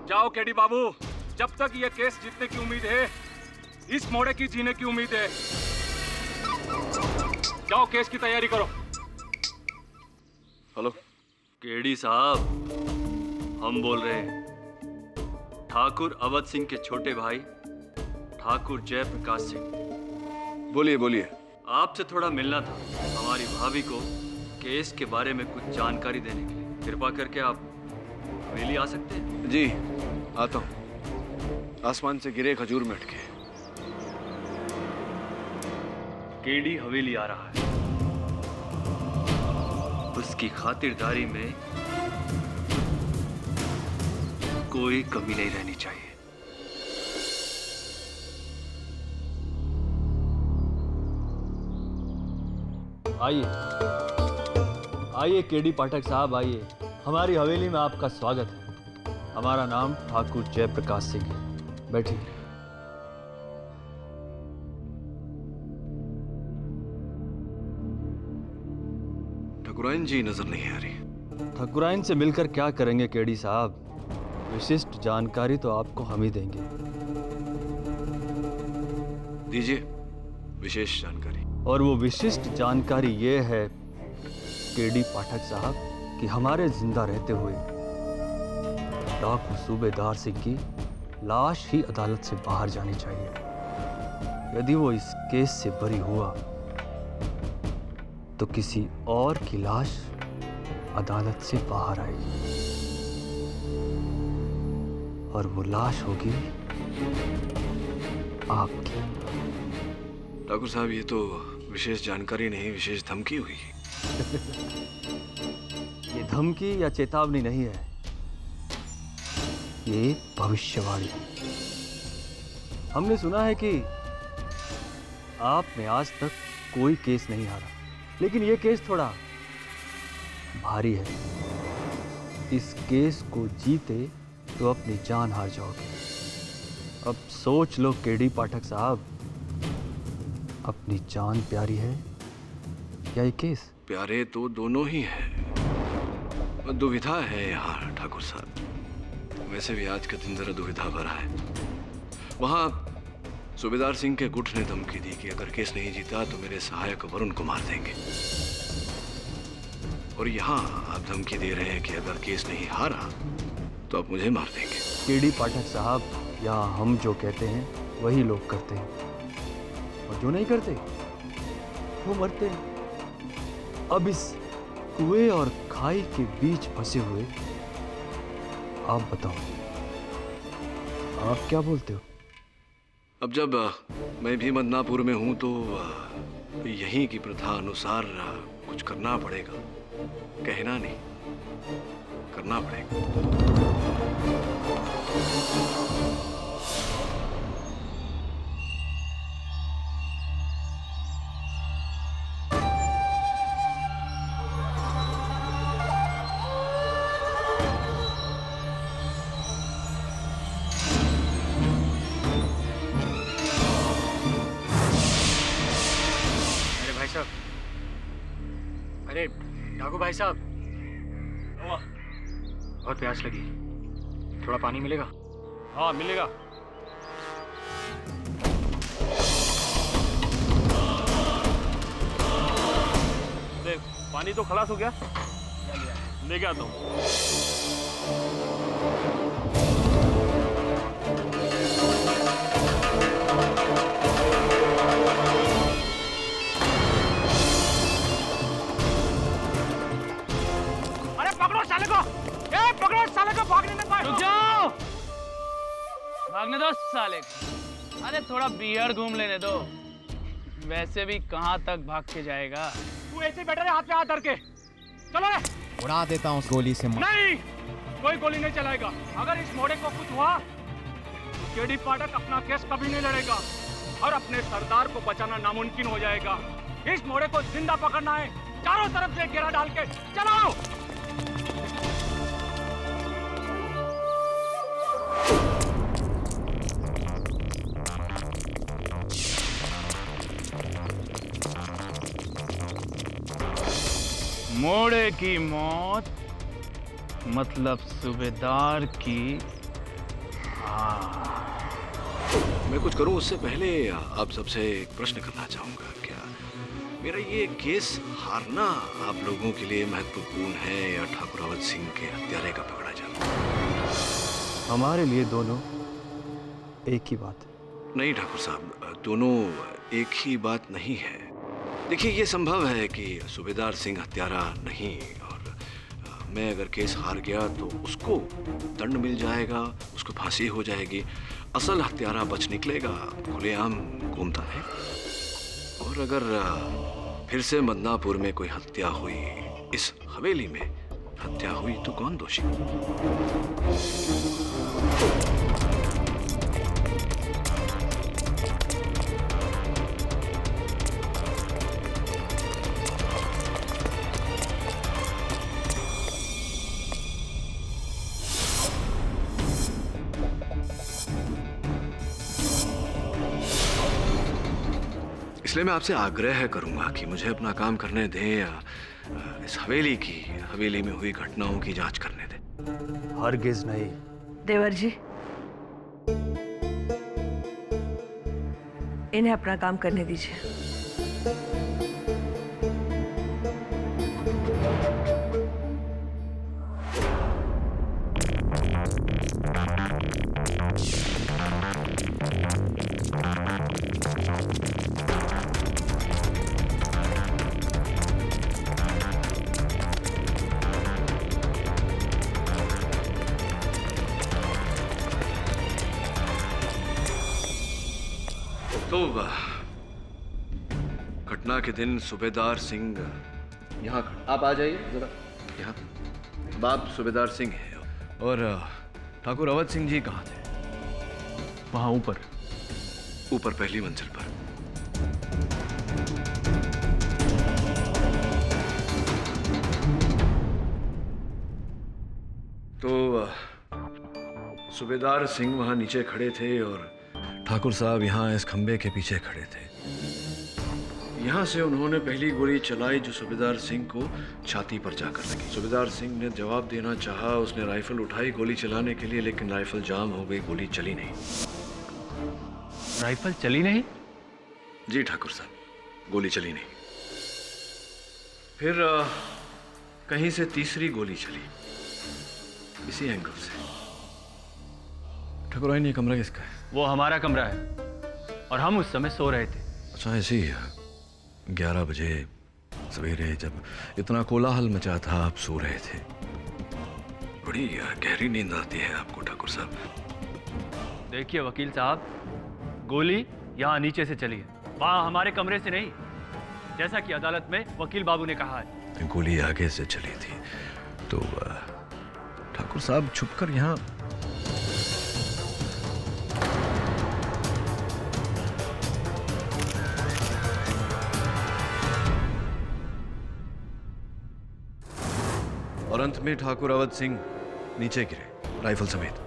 जाओ केडी बाबू, जब तक ये केस जीतने की उम्मीद है, इस मोड़े की जीने की उम्मीद है। जाओ केस की तैयारी करो। हेलो केडी साहब, हम बोल रहे हैं। ठाकुर अवध सिंह के छोटे भाई ठाकुर जयप्रकाश सिंह। बोलिए बोलिए। आपसे थोड़ा मिलना था, हमारी भाभी को केस के बारे में कुछ जानकारी देने के लिए। कृपा करके आप हवेली आ सकते हैं? जी आता हूँ। आसमान से गिरे खजूर में अटके। केडी हवेली आ रहा है, उसकी खातिरदारी में कोई कमी नहीं रहनी चाहिए। आइए आइए केडी पाठक साहब, आइए। हमारी हवेली में आपका स्वागत है। हमारा नाम ठाकुर जयप्रकाश सिंह है। बैठिए। ठाकुराइन जी नजर नहीं आ रही। ठाकुराइन से मिलकर क्या करेंगे केडी साहब? विशिष्ट जानकारी तो आपको हम ही देंगे। दीजिए विशेष जानकारी। और वो विशिष्ट जानकारी ये है केडी पाठक साहब कि हमारे जिंदा रहते हुए डाकू सूबेदार सिंह की लाश ही अदालत से बाहर जानी चाहिए। यदि वो इस केस से बरी हुआ तो किसी और की लाश अदालत से बाहर आएगी, और वो लाश होगी आपकी। ठाकुर साहब ये तो विशेष जानकारी नहीं, विशेष धमकी हुई। ये धमकी या चेतावनी नहीं है, ये भविष्यवाणी है। हमने सुना है कि आपने आज तक कोई केस नहीं हारा, लेकिन ये केस थोड़ा भारी है। इस केस को जीते तो अपनी जान हार जाओगे। अब सोच लो केडी पाठक साहब, अपनी जान प्यारी है या ये केस? प्यारे तो दोनों ही हैं। दुविधा है यहाँ ठाकुर साहब। वैसे भी आज का दिन जरा दुविधा भरा है। वहाँ सूबेदार सिंह के गुट ने धमकी दी कि अगर केस नहीं जीता तो मेरे सहायक वरुण को मार देंगे, और यहाँ आप धमकी दे रहे हैं कि अगर केस नहीं हारा तो आप मुझे मार देंगे। केडी पाठक साहब, यहाँ हम जो कहते हैं वही लोग करते हैं, और जो नहीं करते वो मरते हैं। अब इस कुएं और खाई के बीच फंसे हुए आप बताओ, आप क्या बोलते हो? अब जब मैं भी मदनापुर में हूं तो यहीं की प्रथा अनुसार कुछ करना पड़ेगा। कहना नहीं, करना पड़ेगा। अरे ठाकुर भाई साहब, बहुत प्यास लगी, थोड़ा पानी मिलेगा? हाँ मिलेगा। देख पानी तो खलास हो गया, लेके आता हूँ। भागने में पाए। रुक जाओ, भागने दो साले को। अरे थोड़ा बियर घूम लेने दो। वैसे भी कहाँ तक भाग के जाएगा? तू ऐसे बैठा रहे, हाथ पे हाथ धर के। चलो रे। उड़ा देता हूँ गोली से। नहीं, कोई गोली नहीं चलाएगा। अगर इस मोड़े को कुछ हुआ तो केडी पाठक अपना केस कभी नहीं लड़ेगा और अपने सरदार को बचाना नामुमकिन हो जाएगा। इस मोड़े को जिंदा पकड़ना है, चारों तरफ से घेरा डाल के चलाओ। मोड़े की मौत मतलब सूबेदार की मैं कुछ करूं उससे पहले आप सबसे एक प्रश्न करना चाहूंगा। क्या मेरा ये केस हारना आप लोगों के लिए महत्वपूर्ण है या ठाकुर अवध सिंह के हत्यारे का पकड़ा जाना? हमारे लिए दोनों एक ही बात है। नहीं ठाकुर साहब, दोनों एक ही बात नहीं है। देखिए, ये संभव है कि सूबेदार सिंह हत्यारा नहीं और मैं अगर केस हार गया तो उसको दंड मिल जाएगा, उसको फांसी हो जाएगी, असल हत्यारा बच निकलेगा, खुलेआम घूमता है। और अगर फिर से मदनापुर में कोई हत्या हुई, इस हवेली में हत्या हुई, तो कौन दोषी? इसलिए मैं आपसे आग्रह करूंगा कि मुझे अपना काम करने दें, इस हवेली में हुई घटनाओं की जांच करने दें। हरगिज नहीं। देवर जी, इन्हें अपना काम करने दीजिए। तो घटना के दिन सूबेदार सिंह यहाँ, आप आ जाइए जरा यहाँ। अब आप सूबेदार सिंह हैं और ठाकुर अवध सिंह जी कहाँ थे? वहां ऊपर पहली मंजिल पर। तो सूबेदार सिंह वहां नीचे खड़े थे और ठाकुर साहब यहाँ इस खंबे के पीछे खड़े थे। यहाँ से उन्होंने पहली गोली चलाई जो सूबेदार सिंह को छाती पर जाकर लगी। सूबेदार सिंह ने जवाब देना चाहा, उसने राइफल उठाई गोली चलाने के लिए, लेकिन राइफल जाम हो गई, गोली चली नहीं। राइफल चली नहीं? जी ठाकुर साहब, गोली चली नहीं। फिर कहीं से तीसरी गोली चली, इसी एंगल से। ठाकुर, ये कमरा किसका है? वो हमारा कमरा है और हम उस समय सो रहे थे। अच्छा, ऐसे ही 11 बजे सवेरे जब इतना कोलाहल मचा था, आप सो रहे थे। बड़ी गहरी नींद आती है आपको ठाकुर साहब। देखिए वकील साहब, गोली यहाँ नीचे से चली है, वहाँ हमारे कमरे से नहीं, जैसा कि अदालत में वकील बाबू ने कहा है। गोली आगे से चली थी तो ठाकुर साहब छुपकर यहाँ और अंत में ठाकुर अवध सिंह नीचे गिरे राइफल समेत।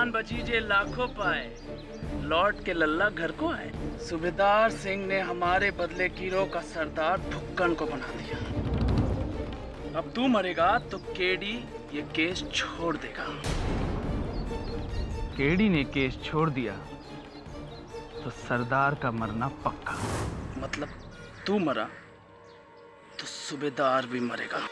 जान बची जे लाखों पाए, लौट के लल्ला घर को आए। सूबेदार सिंह ने हमारे बदले गिरोह का सरदार फुक्कन को बना दिया। अब तू मरेगा तो केडी ये केस छोड़ देगा। केडी ने केस छोड़ दिया तो सरदार का मरना पक्का। मतलब तू मरा तो सूबेदार भी मरेगा।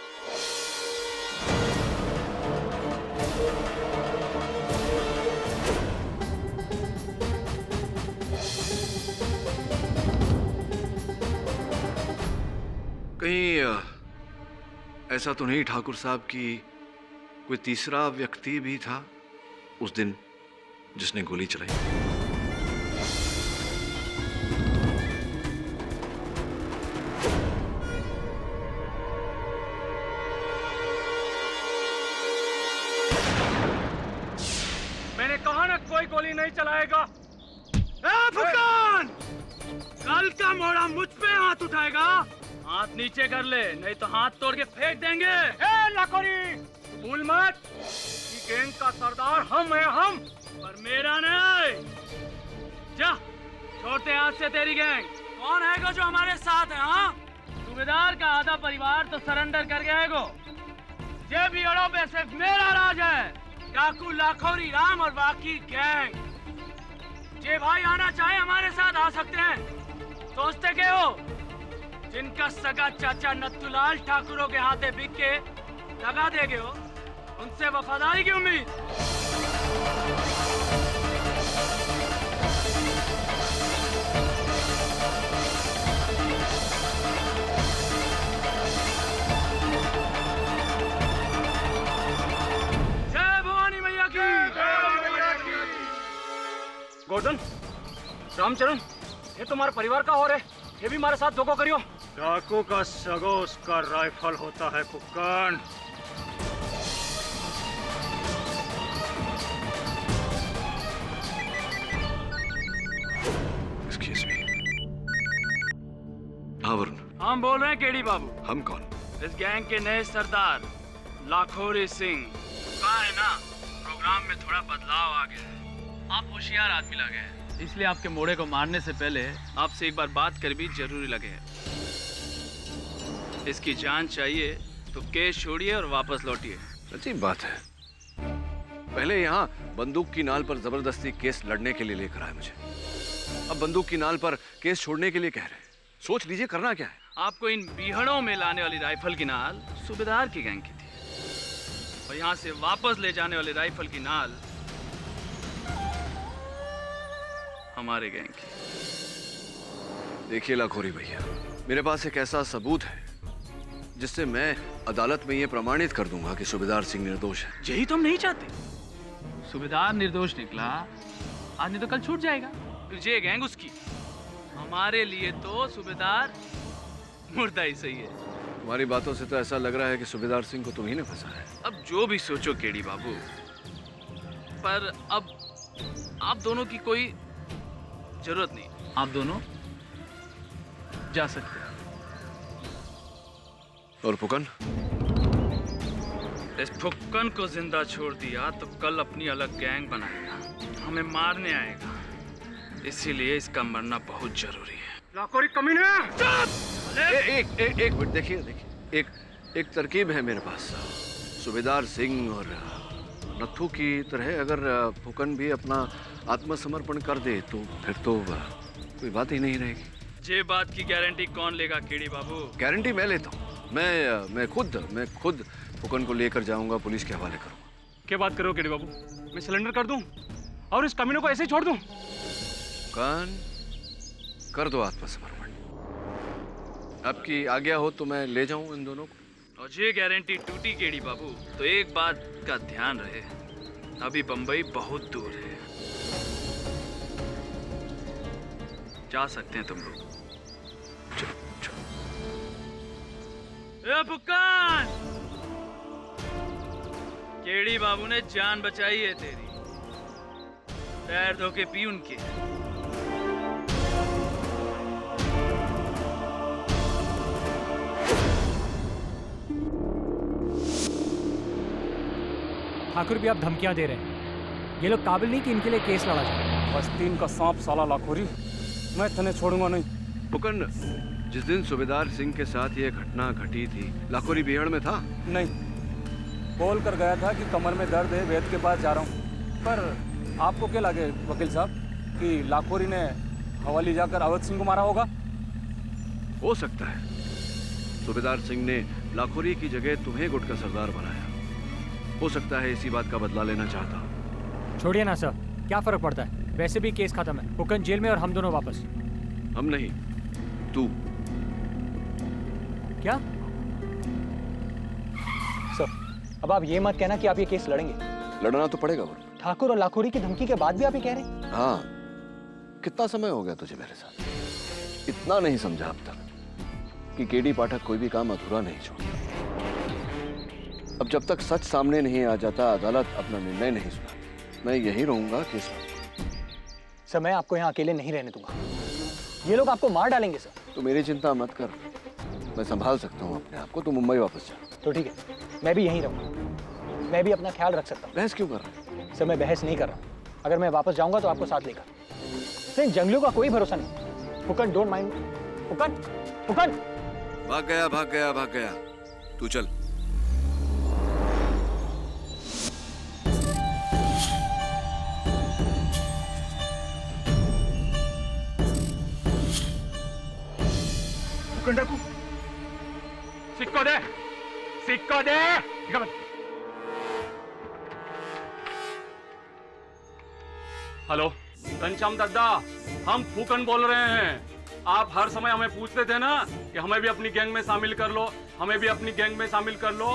कहीं ऐसा तो नहीं ठाकुर साहब कि कोई तीसरा व्यक्ति भी था उस दिन जिसने गोली चलाई? मैंने कहा ना कोई गोली नहीं चलाएगा। फुक्कन! कल का मोड़ा मुझ पे हाथ उठाएगा, हाथ नीचे कर ले, नहीं तो हाथ तोड़ के फेंक देंगे। लाखोरी, भूल मत कि गैंग का सरदार हम हैं, हम, पर मेरा नहीं। जा, छोड़ते हाथ से तेरी गैंग। कौन है जो हमारे साथ है? हाँ, सूबेदार का आधा परिवार तो सरेंडर कर गया है गो। ये बियड़ों पे सिर्फ मेरा राज है। डाकू लाखोरी राम और बाकी गैंग। जे भाई आना चाहे हमारे साथ आ सकते हैं। सोचते क्या हो? जिनका सगा चाचा नत्थुलाल ठाकुरों के हाथे बिक के लगा देगे हो, उनसे वफादारी की उम्मीद। जय भवानी मैया की। गोवर्धन, रामचरण, ये तुम्हारे परिवार का और है, ये भी हमारे साथ धोखा करियो। डाकू का सगो उसका राइफल होता है फुक्कन। Excuse me. हाँ वरुण, हम बोल रहे हैं केडी बाबू। हम कौन? इस गैंग के नए सरदार लाखोरी सिंह। कहा है ना, प्रोग्राम में थोड़ा बदलाव आ गया है। आप होशियार आदमी लगे हैं, इसलिए आपके मोड़े को मारने से पहले आपसे एक बार बात कर भी जरूरी लगे है। इसकी जान चाहिए तो केस छोड़िए और वापस लौटिए। सच्ची बात है, पहले यहाँ बंदूक की नाल पर जबरदस्ती केस लड़ने के लिए लेकर आए मुझे, अब बंदूक की नाल पर केस छोड़ने के लिए कह रहे हैं। सोच लीजिए करना क्या है। आपको इन बीहड़ों में लाने वाली राइफल की नाल सूबेदार की गैंग की थी, और यहाँ से वापस ले जाने वाली राइफल की नाल हमारे गैंग की। देखिए लाखोरी भैया, मेरे पास एक ऐसा सबूत है जिससे मैं अदालत में ये प्रमाणित कर दूंगा कि सूबेदार सिंह निर्दोष है। यही तो हम नहीं चाहते। सूबेदार निर्दोष निकला, आज नहीं तो कल छूट जाएगा, फिर ये गैंग उसकी। हमारे लिए तो सूबेदार मुर्दा ही सही है। तुम्हारी बातों से तो ऐसा लग रहा है कि सूबेदार सिंह को तुम ही ने फंसा है। अब जो भी सोचो केडी बाबू, पर अब आप दोनों की कोई जरूरत नहीं। आप दोनों जा सकते हैं। और फुकन? इस फुक्कन को जिंदा छोड़ दिया तो कल अपनी अलग गैंग बनाएगा, हमें मारने आएगा। इसीलिए इसका मरना बहुत जरूरी है। लाखोरी कमीने! एक मिनट, देखिए एक तरकीब है मेरे पास। सूबेदार सिंह और नत्थू की तरह अगर फुकन भी अपना आत्मसमर्पण कर दे तो फिर तो कोई बात ही नहीं रहेगी। ये बात की गारंटी कौन लेगा केडी बाबू? गारंटी मैं लेता हूँ। मैं खुद फुकन को लेकर जाऊंगा, पुलिस के हवाले करूंगा। क्या बात करो केडी बाबू, मैं सिलेंडर कर दूं और इस कमीनों को ऐसे ही छोड़ दूं? कान कर दो आत्मसमर्पण। आपकी आज्ञा हो तो मैं ले जाऊं इन दोनों को। और ये गारंटी टूटी केडी बाबू तो एक बात का ध्यान रहे, अभी बंबई बहुत दूर है। जा सकते हैं तुम लोग। फुक्कन, केडी बाबू ने जान बचाई है तेरी, पैर धो के पी उनके। ठाकुर भी आप धमकियां दे रहे हैं, ये लोग काबिल नहीं कि इनके लिए केस लड़ा जाए। बस तीन का सांप साला लाखोरी, मैं तने छोड़ूंगा नहीं। फुकन, जिस दिन सूबेदार सिंह के साथ ये घटना घटी थी, लाखोरी बिहड़ में था? नहीं, बोल कर गया था कि कमर में दर्द है, वैद्य के पास जा रहा हूँ। पर आपको क्या लगे वकील साहब कि लाखोरी ने हवाली जाकर अवध सिंह को मारा होगा? हो सकता है सूबेदार सिंह ने लाखोरी की जगह तुम्हें गुट का सरदार बनाया। हो सकता है इसी बात का बदला लेना चाहता हूँ। छोड़िए ना सर, क्या फर्क पड़ता है, वैसे भी केस खत्म है। फुकन जेल में और हम दोनों वापस। हम नहीं, तू। क्या सर, अब आप ये मत कहना कि आप ये केस लड़ेंगे। लड़ना तो पड़ेगा। ठाकुर और लाखोरी की धमकी के बाद भी आप ये कह रहे हैं? हाँ, कितना समय हो गया तुझे मेरे साथ? इतना नहीं समझा अब तक कि केडी पाठक कोई भी काम अधूरा नहीं छोड़ता। अब जब तक सच सामने नहीं आ जाता, अदालत अपना निर्णय नहीं सुना। मैं यही रहूंगा केस में। सर, मैं आपको यहाँ अकेले नहीं रहने दूंगा। ये लोग आपको मार डालेंगे सर। तो मेरी चिंता मत कर, मैं संभाल सकता हूँ अपने आप को। तू मुंबई वापस जा। तो ठीक है, मैं भी यहीं रहूंगा। मैं भी अपना ख्याल रख सकता हूँ। बहस क्यों कर रहा है? सर, मैं बहस नहीं कर रहा हूँ। अगर मैं वापस जाऊंगा तो आपको साथ लेकर। सर, इन जंगलियों का कोई भरोसा नहीं। Phukan, don't mind. फुकन, फुकन। भाग गया, भाग गया, भाग गया। तू चल। डाकू, सिक्को दे, सिक्को दे। हेलो, घनश्याम दद्दा, हम फूकन बोल रहे हैं। आप हर समय हमें पूछते थे ना कि हमें भी अपनी गैंग में शामिल कर लो, हमें भी अपनी गैंग में शामिल कर लो।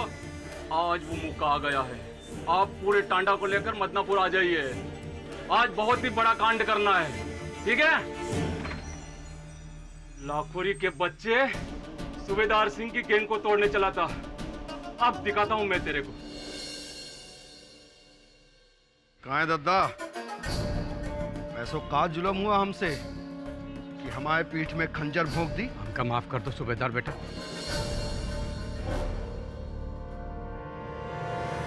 आज वो मौका आ गया है। आप पूरे टांडा को लेकर मदनापुर आ जाइए। आज बहुत ही बड़ा कांड करना है, ठीक है? लाखोरी के बच्चे सूबेदार सिंह की गैंग को तोड़ने चला था। अब दिखाता हूं मैं तेरे को। कहाँ है दद्दा? ऐसो का जुल्म हुआ हमसे कि हमारे पीठ में खंजर भोंक दी? हमका माफ कर दो सूबेदार बेटा।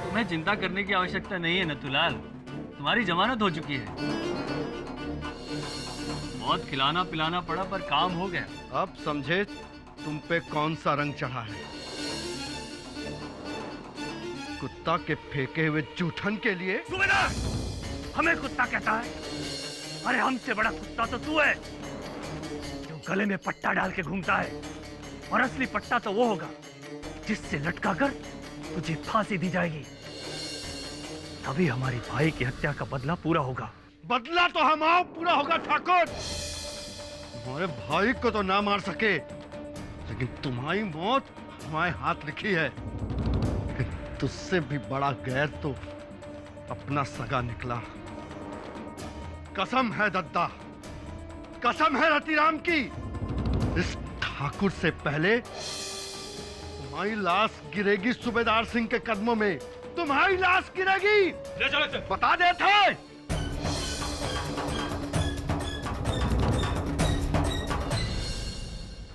तुम्हें चिंता करने की आवश्यकता नहीं है नथुलाल, तुम्हारी जमानत हो चुकी है। बहुत खिलाना पिलाना पड़ा पर काम हो गया। अब समझे तुम पे कौन सा रंग चढ़ा है। कुत्ता के फेंके हुए जूठन के लिए। सूबेदार, हमें कुत्ता कहता है? अरे हमसे बड़ा कुत्ता तो तू है, जो गले में पट्टा डाल के घूमता है। और असली पट्टा तो वो होगा जिससे लटका कर तुझे फांसी दी जाएगी। तभी हमारी भाई की हत्या का बदला पूरा होगा। बदला तो हमारा पूरा होगा ठाकुर। हमारे भाई को तो ना मार सके, लेकिन तुम्हारी मौत हमारे हाथ लिखी है। तुझसे भी बड़ा गैर तो अपना सगा निकला। कसम है दद्दा, कसम है रतिराम की, इस ठाकुर से पहले तुम्हारी लाश गिरेगी सूबेदार सिंह के कदमों में। तुम्हारी लाश गिरेगी। ले चलो, बता देते।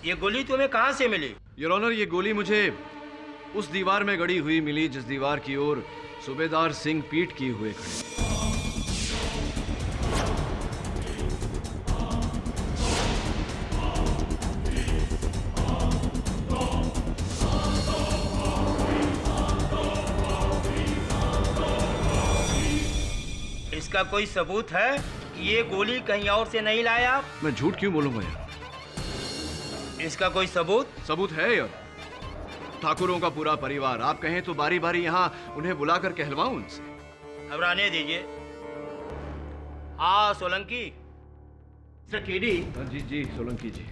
ये गोली तुम्हें कहां से मिली? योर ऑनर, ये गोली मुझे उस दीवार में गड़ी हुई मिली जिस दीवार की ओर सूबेदार सिंह पीठ किए हुए खड़े। इसका कोई सबूत है कि ये गोली कहीं और से नहीं लाया? मैं झूठ क्यों बोलूंगा यार? इसका कोई सबूत? सबूत है यार। ठाकुरों का पूरा परिवार, आप कहें तो बारी बारी यहाँ उन्हें बुलाकर कहलवाऊं उनसे। घबराने दीजिए। हाँ सोलंकी। सर केडी। जी जी सोलंकी जी।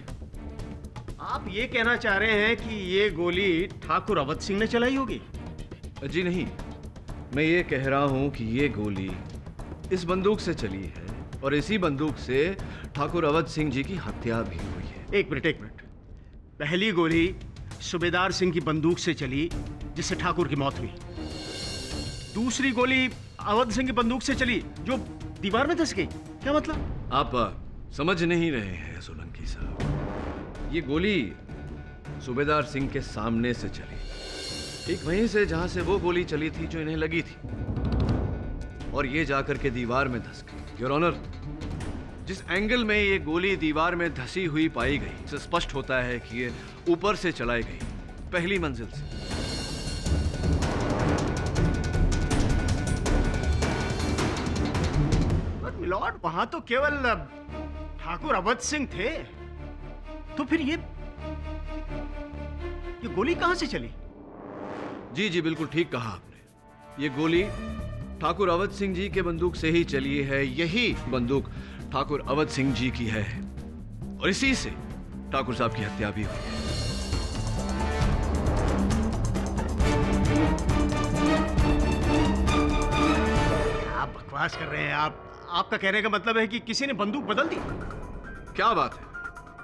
आप ये कहना चाह रहे हैं कि ये गोली ठाकुर अवध सिंह ने चलाई होगी? जी नहीं, मैं ये कह रहा हूँ कि ये गोली इस बंदूक से चली है और इसी बंदूक से ठाकुर अवध सिंह जी की हत्या भी हुई है। एक मिनट। पहली गोली सूबेदार सिंह की बंदूक से चली जिससे ठाकुर की मौत हुई। दूसरी गोली अवध सिंह की बंदूक से चली जो दीवार में धंस गई। क्या मतलब? आप समझ नहीं रहे हैं सोलंकी साहब। ये गोली सूबेदार सिंह के सामने से चली, ठीक वहीं से जहां से वो गोली चली थी जो इन्हें लगी थी। और ये जाकर के दीवार में धस गई। योर ऑनर, जिस एंगल में ये गोली दीवार में धसी हुई पाई गई, इससे स्पष्ट होता है कि ये ऊपर से चलाई गई, पहली मंजिल से। मिलॉर्ड, वहां तो केवल ठाकुर अवध सिंह थे, तो फिर ये गोली कहां से चली? जी जी, बिल्कुल ठीक कहा आपने। ये गोली ठाकुर अवध सिंह जी के बंदूक से ही चली है। यही बंदूक ठाकुर अवध सिंह जी की है और इसी से ठाकुर साहब की हत्या भी हुई है। आप बकवास कर रहे हैं। आपका कहने का मतलब है कि किसी ने बंदूक बदल दी? क्या बात है,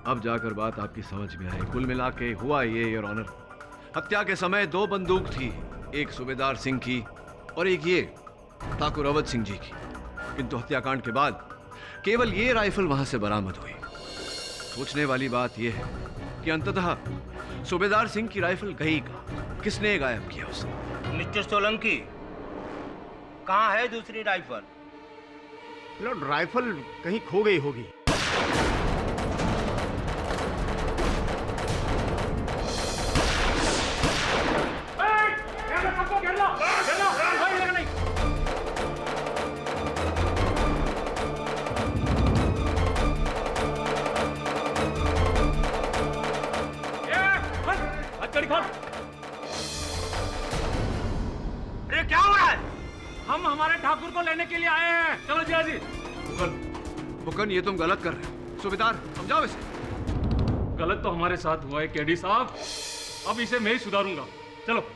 अब जाकर बात आपकी समझ में आई। कुल मिला के हुआ ये, योर ऑनर, हत्या के समय 2 बंदूक थी, एक सूबेदार सिंह की और एक ये ठाकुर अवध सिंह जी की। किंतु हत्याकांड के बाद केवल ये राइफल वहां से बरामद हुई। सोचने वाली बात यह है कि अंततः सूबेदार सिंह की राइफल गई कहां? किसने गायब किया उसे? मिस्टर सोलंकी, कहाँ है दूसरी राइफल? लॉर्ड, राइफल कहीं खो गई होगी। अरे क्या हो रहा है? हम हमारे ठाकुर को लेने के लिए आए हैं। चलो जिया जी। फुकन, ये तुम गलत कर रहे हो। सूबेदार, समझाओ इसे। गलत तो हमारे साथ हुआ है केडी साहब, अब इसे मैं ही सुधारूंगा। चलो।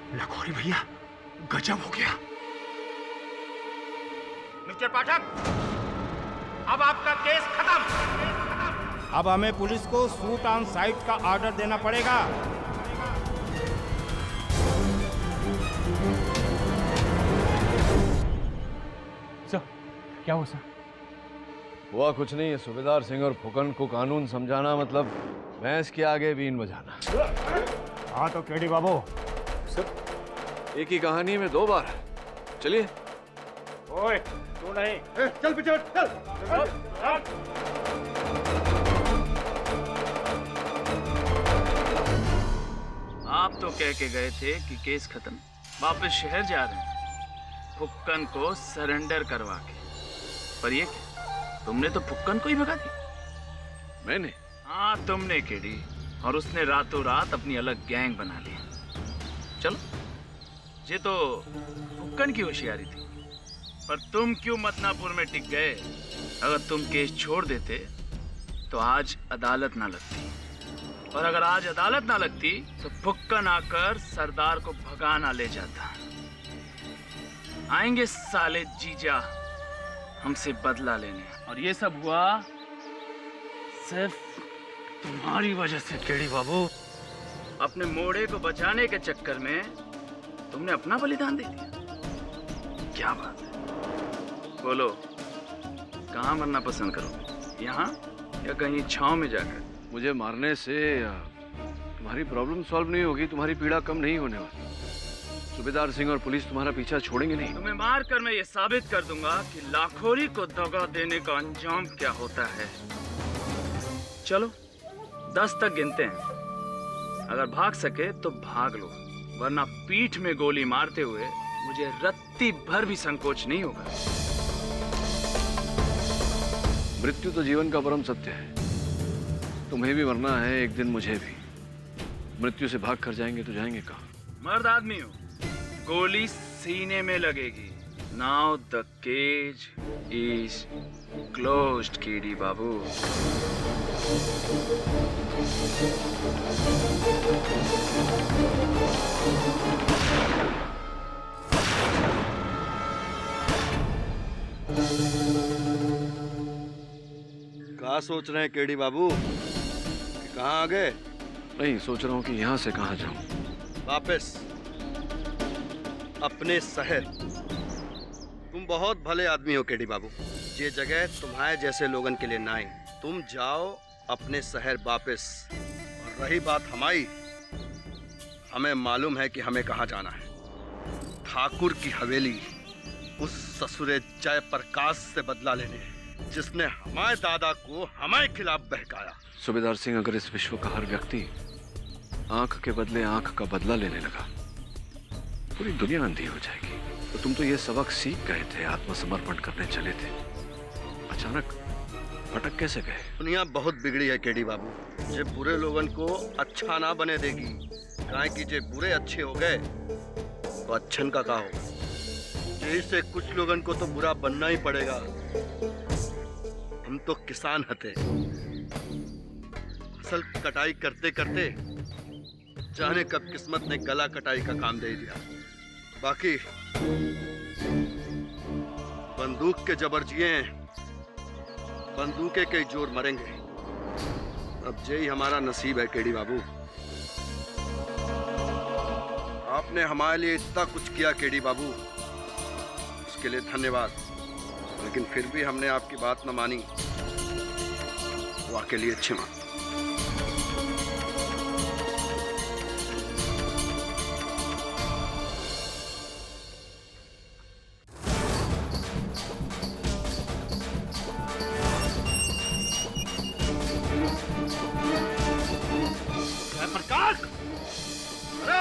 लखोरी भैया, गजब हो गया। मिस्टर पाठक, अब आपका केस खत्म। अब हमें पुलिस को शूट ऑन साइट का ऑर्डर देना पड़ेगा। सर, क्या हुआ सर? हुआ कुछ नहीं है। सूबेदार सिंह और फुकन को कानून समझाना मतलब भैंस के आगे बीन बजाना। हाँ तो केडी बाबू, एक ही कहानी में 2 बार। चलिए। ओए, तू नहीं। चल पीछे, चल। आप तो कह के गए थे कि केस खत्म, वापस शहर जा रहे हैं फुक्कन को सरेंडर करवा के। पर ये क्या, तुमने तो फुक्कन को ही भगा दिया। मैंने? हाँ तुमने केडी, और उसने रातों रात अपनी अलग गैंग बना ली। चलो, ये तो फुक्कन की होशियारी थी, पर तुम क्यों मदनापुर में टिक गए? अगर तुम केस छोड़ देते तो आज अदालत ना लगती, और अगर आज अदालत ना लगती तो फुक्कन आकर सरदार को भगाना ले जाता। आएंगे साले जीजा हमसे बदला लेने, और ये सब हुआ सिर्फ तुम्हारी वजह से केडी बाबू। अपने मोड़े को बचाने के चक्कर में तुमने अपना बलिदान दे दिया। क्या बात है, बोलो कहाँ मरना पसंद करो, यहाँ या कहीं छांव में जाकर? मुझे मारने से तुम्हारी प्रॉब्लम सॉल्व नहीं होगी, तुम्हारी पीड़ा कम नहीं होने वाली। सूबेदार सिंह और पुलिस तुम्हारा पीछा छोड़ेंगे नहीं। तुम्हें मार कर मैं ये साबित कर दूंगा कि लाखोरी को दगा देने का अंजाम क्या होता है। चलो 10 तक गिनते हैं, अगर भाग सके तो भाग लो, वरना पीठ में गोली मारते हुए मुझे रत्ती भर भी संकोच नहीं होगा। मृत्यु तो जीवन का परम सत्य है। तुम्हें भी मरना है एक दिन, मुझे भी। मृत्यु से भाग कर जाएंगे तो जाएंगे कहाँ? मर्द आदमी हो, गोली सीने में लगेगी। Now the cage is closed KD babu. क्या सोच रहे हैं केडी बाबू? कहाँ आ गए? नहीं, सोच रहा हूँ कि यहाँ से कहाँ जाऊँ। वापस अपने शहर। तुम बहुत भले आदमी हो केडी बाबू। ये जगह तुम्हारे जैसे लोगन के लिए ना है। तुम जाओ अपने शहर वापस। और रही बात हमारी, हमें मालूम है कि हमें कहाँ जाना है। ठाकुर की हवेली, उस ससुरे जयप्रकाश से बदला लेने, जिसने हमारे दादा को हमारे खिलाफ बहकाया। सूबेदार सिंह, अगर इस विश्व का हर व्यक्ति आंख के बदले आंख का बदला लेने लगा, पूरी दुनिया अंधी हो जाएगी। तो तुम तो ये सबक सीख गए थे, आत्मसमर्पण करने चले थे, अचानक भटक कैसे गए? दुनिया बहुत बिगड़ी है केडी बाबू। ये बुरे लोगन को अच्छा ना बने देगी। काहे कि जे बुरे अच्छे हो गए तो अच्छन का होगा। जैसे कुछ लोगन को तो बुरा बनना ही पड़ेगा। हम तो किसान हते, फसल कटाई करते करते जाने कब किस्मत ने गला कटाई का काम दे दिया। बाकी बंदूक के जबर जिए, बंदूके के जोर मरेंगे। अब यही हमारा नसीब है केडी बाबू। आपने हमारे लिए इतना कुछ किया केडी बाबू, उसके लिए धन्यवाद। लेकिन फिर भी हमने आपकी बात न मानी, तो आपके लिए क्षमा।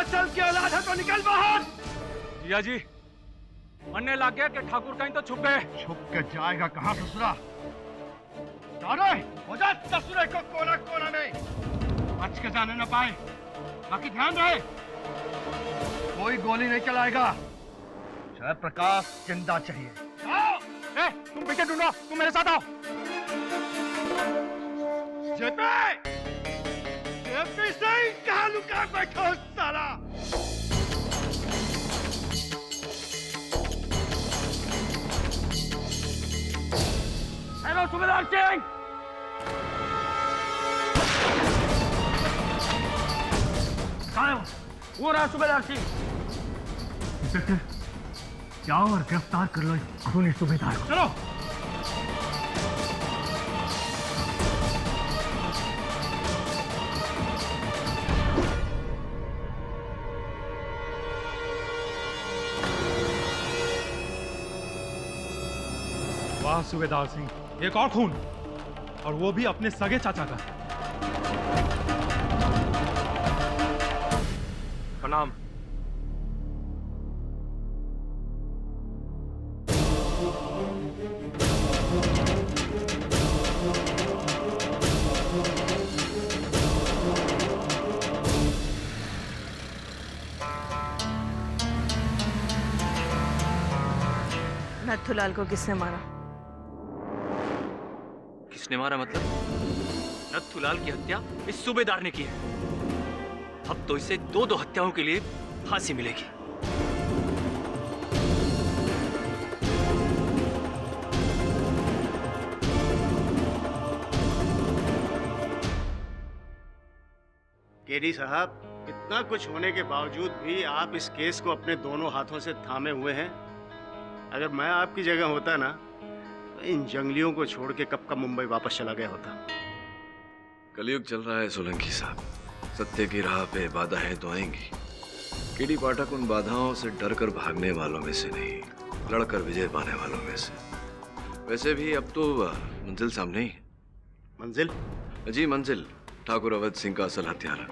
चल के औलाद है तो निकल बाहर। जिया जी, मरने लग गया कि ठाकुर कहीं तो छुप गए। छुप के जाएगा कहाँ ससुरा? जाने हो जा ससुरे को कोना कोना में, बच के जाने न पाए। बाकी ध्यान रहे, कोई गोली नहीं चलाएगा। जयप्रकाश जिंदा चाहिए। आओ, तुम पीछे ढूंढो, तुम मेरे साथ आओ। जेपी सिंह, कहाँ लुका बैठो साला? हेलो सूबेदार सिंह। कहाँ है वो रहा सूबेदार सिंह। इंस्पेक्टर, जाओ और गिरफ्तार कर लो खूनी सूबेदार को। चलो। वाह सूबेदार सिंह, एक और खून, और वो भी अपने सगे चाचा का। प्रणाम। नथुलाल को किसने मारा? किसने मारा मतलब? नथुलाल की हत्या इस सूबेदार ने की है। अब तो इसे दो हत्याओं के लिए फांसी मिलेगी। केडी साहब, इतना कुछ होने के बावजूद भी आप इस केस को अपने दोनों हाथों से थामे हुए हैं। अगर मैं आपकी जगह होता ना, तो इन जंगलियों को छोड़ के कब का मुंबई वापस चला गया होता। कलयुग चल रहा है सोलंकी साहब, सत्य की राह पे बाधाएं तो आएंगी। केडी पाठक उन बाधाओं से डरकर भागने वालों में से नहीं, लड़कर विजय पाने वालों में से। वैसे भी अब तो मंजिल सामने ही है। मंजिल? जी मंजिल, ठाकुर अवध सिंह का असल हत्यारा।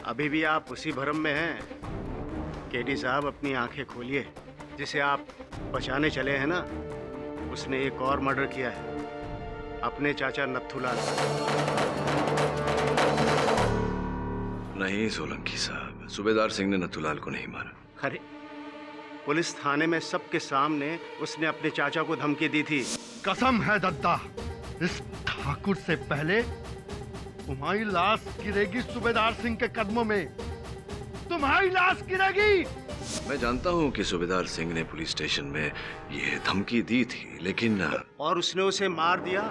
अभी भी आप उसी भ्रम में हैं? केडी साहब, अपनी आंखें खोलिए। जिसे आप बचाने चले हैं ना, उसने एक और मर्डर किया है, अपने चाचा नथुलाल। नहीं सोलंकी साहब, सूबेदार सिंह ने नथुलाल को नहीं मारा। अरे, पुलिस थाने में सबके सामने उसने अपने चाचा को धमकी दी थी। कसम है दद्दा, इस ठाकुर से पहले तुम्हारी लाश गिरेगी सूबेदार सिंह के कदमों में। तुम्हारी लाश गिरेगी मैं जानता हूँ कि सूबेदार सिंह ने पुलिस स्टेशन में ये धमकी दी थी, लेकिन और उसने उसे मार दिया।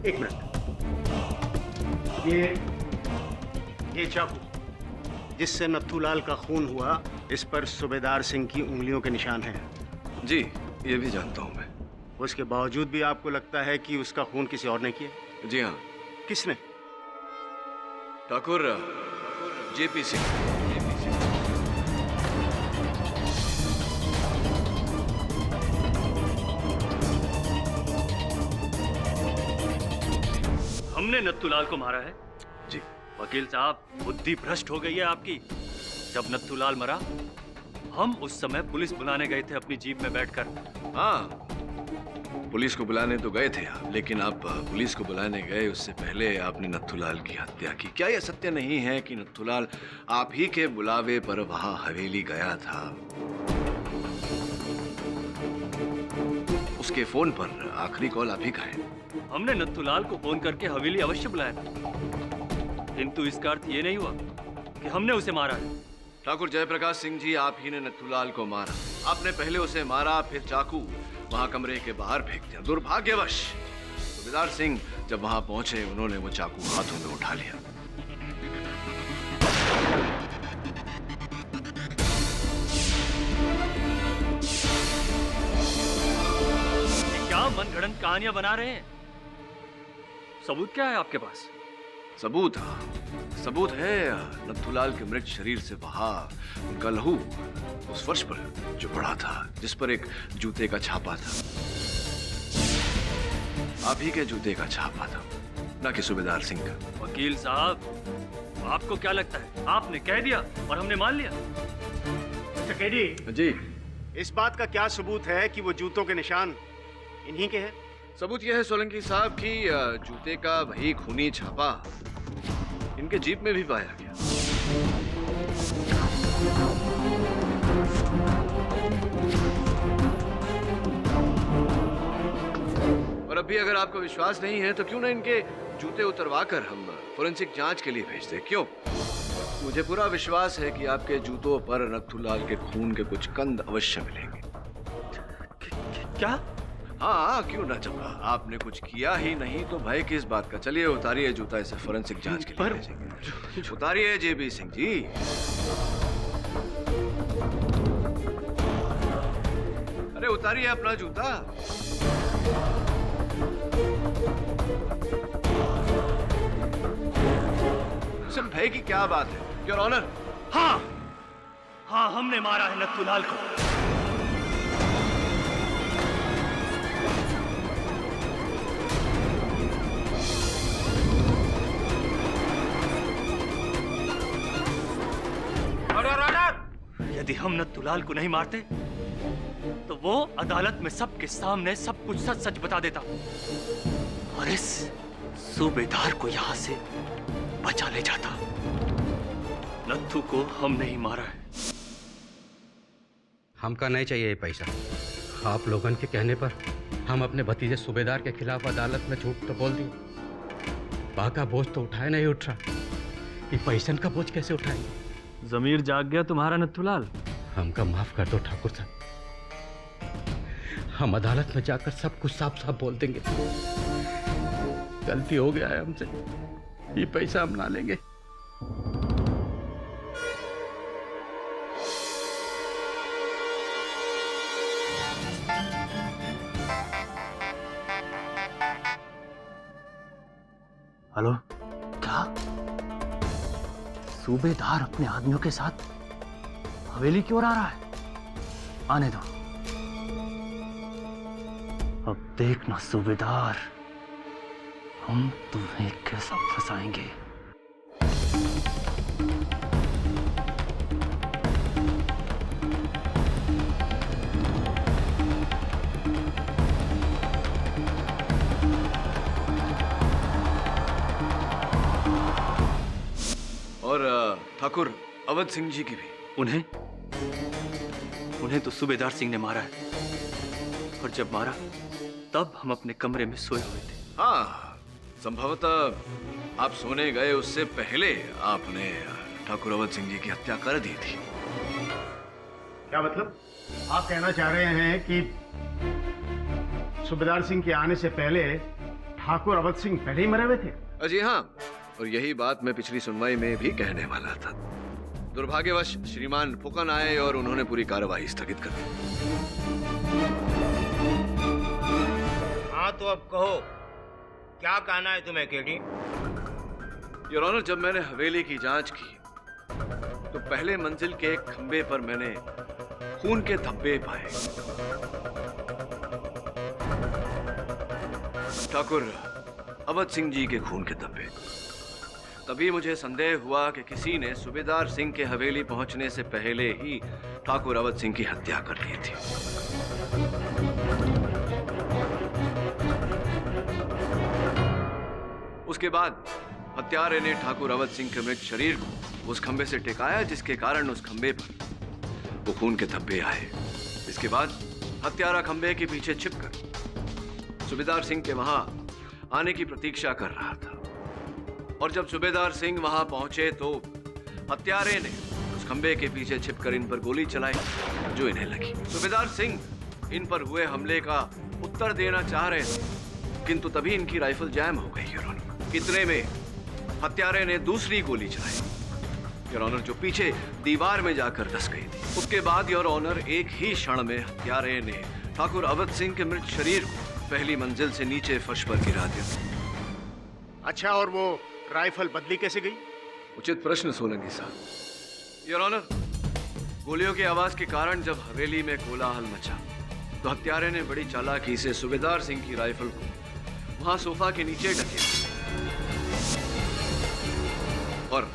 एक मिनट, ये चाकू जिससे नथुलाल का खून हुआ, इस पर सूबेदार सिंह की उंगलियों के निशान हैं। जी, ये भी जानता हूँ मैं। उसके बावजूद भी आपको लगता है कि उसका खून किसी और ने किया? जी हाँ। किसने? ठाकुर जेपी सिंह। हमने नत्थूलाल को मारा है? जी। वकील साहब, बुद्धि भ्रष्ट हो गई है आपकी। जब नत्थूलाल मरा, हम उस समय पुलिस बुलाने गए थे अपनी जीप में बैठकर। हाँ, पुलिस को बुलाने तो गए थे आप, लेकिन आप पुलिस को बुलाने गए उससे पहले आपने नत्थूलाल की हत्या की। क्या यह सत्य नहीं है कि नत्थूलाल आप ही के बुलावे पर वहां हवेली गया था? उसके फोन पर आखिरी कॉल आप ही का है। हमने नत्थूलाल को फोन करके हवेली अवश्य बुलाया था, किंतु इसका अर्थ ये नहीं हुआ कि हमने उसे मारा है। ठाकुर जयप्रकाश सिंह जी, आप ही ने नत्थूलाल को मारा। आपने पहले उसे मारा, फिर चाकू वहां कमरे के बाहर फेंक दिया। दुर्भाग्यवश सूबेदार सिंह जब वहां पहुंचे, उन्होंने वो चाकू हाथों में उठा लिया। क्या मनगढ़ंत कहानियां बना रहे हैं? सबूत क्या है आपके पास? सबूत है नत्थूलाल के मृत शरीर से बहा उनका लहू उस फर्श पर जो पड़ा था, जिस पर एक जूते का छापा था। आप ही के जूते का छापा था, ना कि सूबेदार सिंह का। वकील साहब, आपको क्या लगता है आपने कह दिया और हमने मान लिया? चकेडी जी, इस बात का क्या सबूत है कि वो जूतों के निशान इन्हीं के हैं? सबूत यह है सोलंकी साहब कि जूते का वही खूनी छापा इनके जीप में भी पाया गया। और अभी अगर आपको विश्वास नहीं है तो क्यों ना इनके जूते उतरवाकर हम फोरेंसिक जांच के लिए भेज दें? क्यों? मुझे पूरा विश्वास है कि आपके जूतों पर नत्थूलाल के खून के कुछ कंद अवश्य मिलेंगे। क्या? हाँ, क्यों ना। जब आपने कुछ किया ही नहीं तो भय किस बात का। चलिए उतारिए जूता, इसे फोरेंसिक जांच के लिए भेजेंगे। उतारिए जेबी सिंह जी। अरे उतारिए अपना जूता। इसमें भय की क्या बात है, योर ऑनर? हाँ, हमने मारा है नत्थूलाल को। यदि हम नत्थूलाल को नहीं मारते तो वो अदालत में सबके सामने सब कुछ सच सच बता देता और इस सूबेदार को यहां से बचा ले जाता। नत्थू को हम नहीं मारा है। हमका नहीं चाहिए ये पैसा। आप लोगों के कहने पर हम अपने भतीजे सूबेदार के खिलाफ अदालत में झूठ तो बोल दिए। बाका बोझ तो उठाए नहीं उठ रहा, ये पैसन का बोझ कैसे उठाएंगे? जमीर जाग गया तुम्हारा नत्थूलाल। हमका माफ कर दो ठाकुर साहब, हम अदालत में जाकर सब कुछ साफ साफ बोल देंगे। गलती हो गया है हमसे, ये पैसा हम ना लेंगे। हेलो, क्या सूबेदार अपने आदमियों के साथ हवेली की ओर आ रहा है? आने दो। अब देखना सूबेदार, हम तुम्हें कैसा फंसाएंगे। और ठाकुर अवध सिंह जी की भी। उन्हें तो सूबेदार सिंह ने मारा है, और जब मारा तब हम अपने कमरे में सोए हुए थे। हाँ, संभवतः आप सोने गए उससे पहले आपने ठाकुर अवध सिंह जी की हत्या कर दी थी। क्या मतलब? आप कहना चाह रहे हैं कि सूबेदार सिंह के आने से पहले ठाकुर अवध सिंह पहले ही मरे हुए थे? जी हाँ, और यही बात मैं पिछली सुनवाई में भी कहने वाला था। दुर्भाग्यवश श्रीमान फुकन आए और उन्होंने पूरी कार्यवाही स्थगित कर दी। हाँ तो अब कहो, क्या कहना है तुम्हें केडी? योर ऑनर, जब मैंने हवेली की जांच की तो पहले मंजिल के एक खंबे पर मैंने खून के धब्बे पाए। ठाकुर अवध सिंह जी के खून के धब्बे। तभी मुझे संदेह हुआ कि किसी ने सूबेदार सिंह के हवेली पहुंचने से पहले ही ठाकुर अवध सिंह की हत्या कर ली थी। उसके बाद हत्यारे ने ठाकुर अवध सिंह के मृत शरीर को उस खंबे से टिकाया, जिसके कारण उस खंबे पर वो खून के धब्बे आए। इसके बाद हत्यारा खंबे के पीछे छिपकर सूबेदार सिंह के वहां आने की प्रतीक्षा कर रहा था, और जब सूबेदार सिंह वहां पहुंचे तो हत्यारे ने उस खंबे के पीछे छिपकर इन पर गोली चलाई जो इन्हें लगी। सूबेदार सिंह इन पर हुए हमले का उत्तर देना चाह रहे थे, किंतु तभी इनकी राइफल जैम हो गई। योर ऑनर, इतने में हत्यारे ने दूसरी गोली चलाई, योर ऑनर, जो पीछे दीवार में जाकर धस गई थी। उसके बाद योर ऑनर, एक ही क्षण में हत्यारे ने ठाकुर अवध सिंह के मृत शरीर को पहली मंजिल से नीचे फर्श पर गिरा दिया। अच्छा, और वो राइफल बदली कैसे गई? उचित प्रश्न सोलंकी साहब। योर ऑनर, गोलियों की आवाज के कारण जब हवेली में कोलाहल मचा तो हत्यारे ने बड़ी चालाकी से सूबेदार सिंह की राइफल को वहां सोफा के नीचे ढकेल और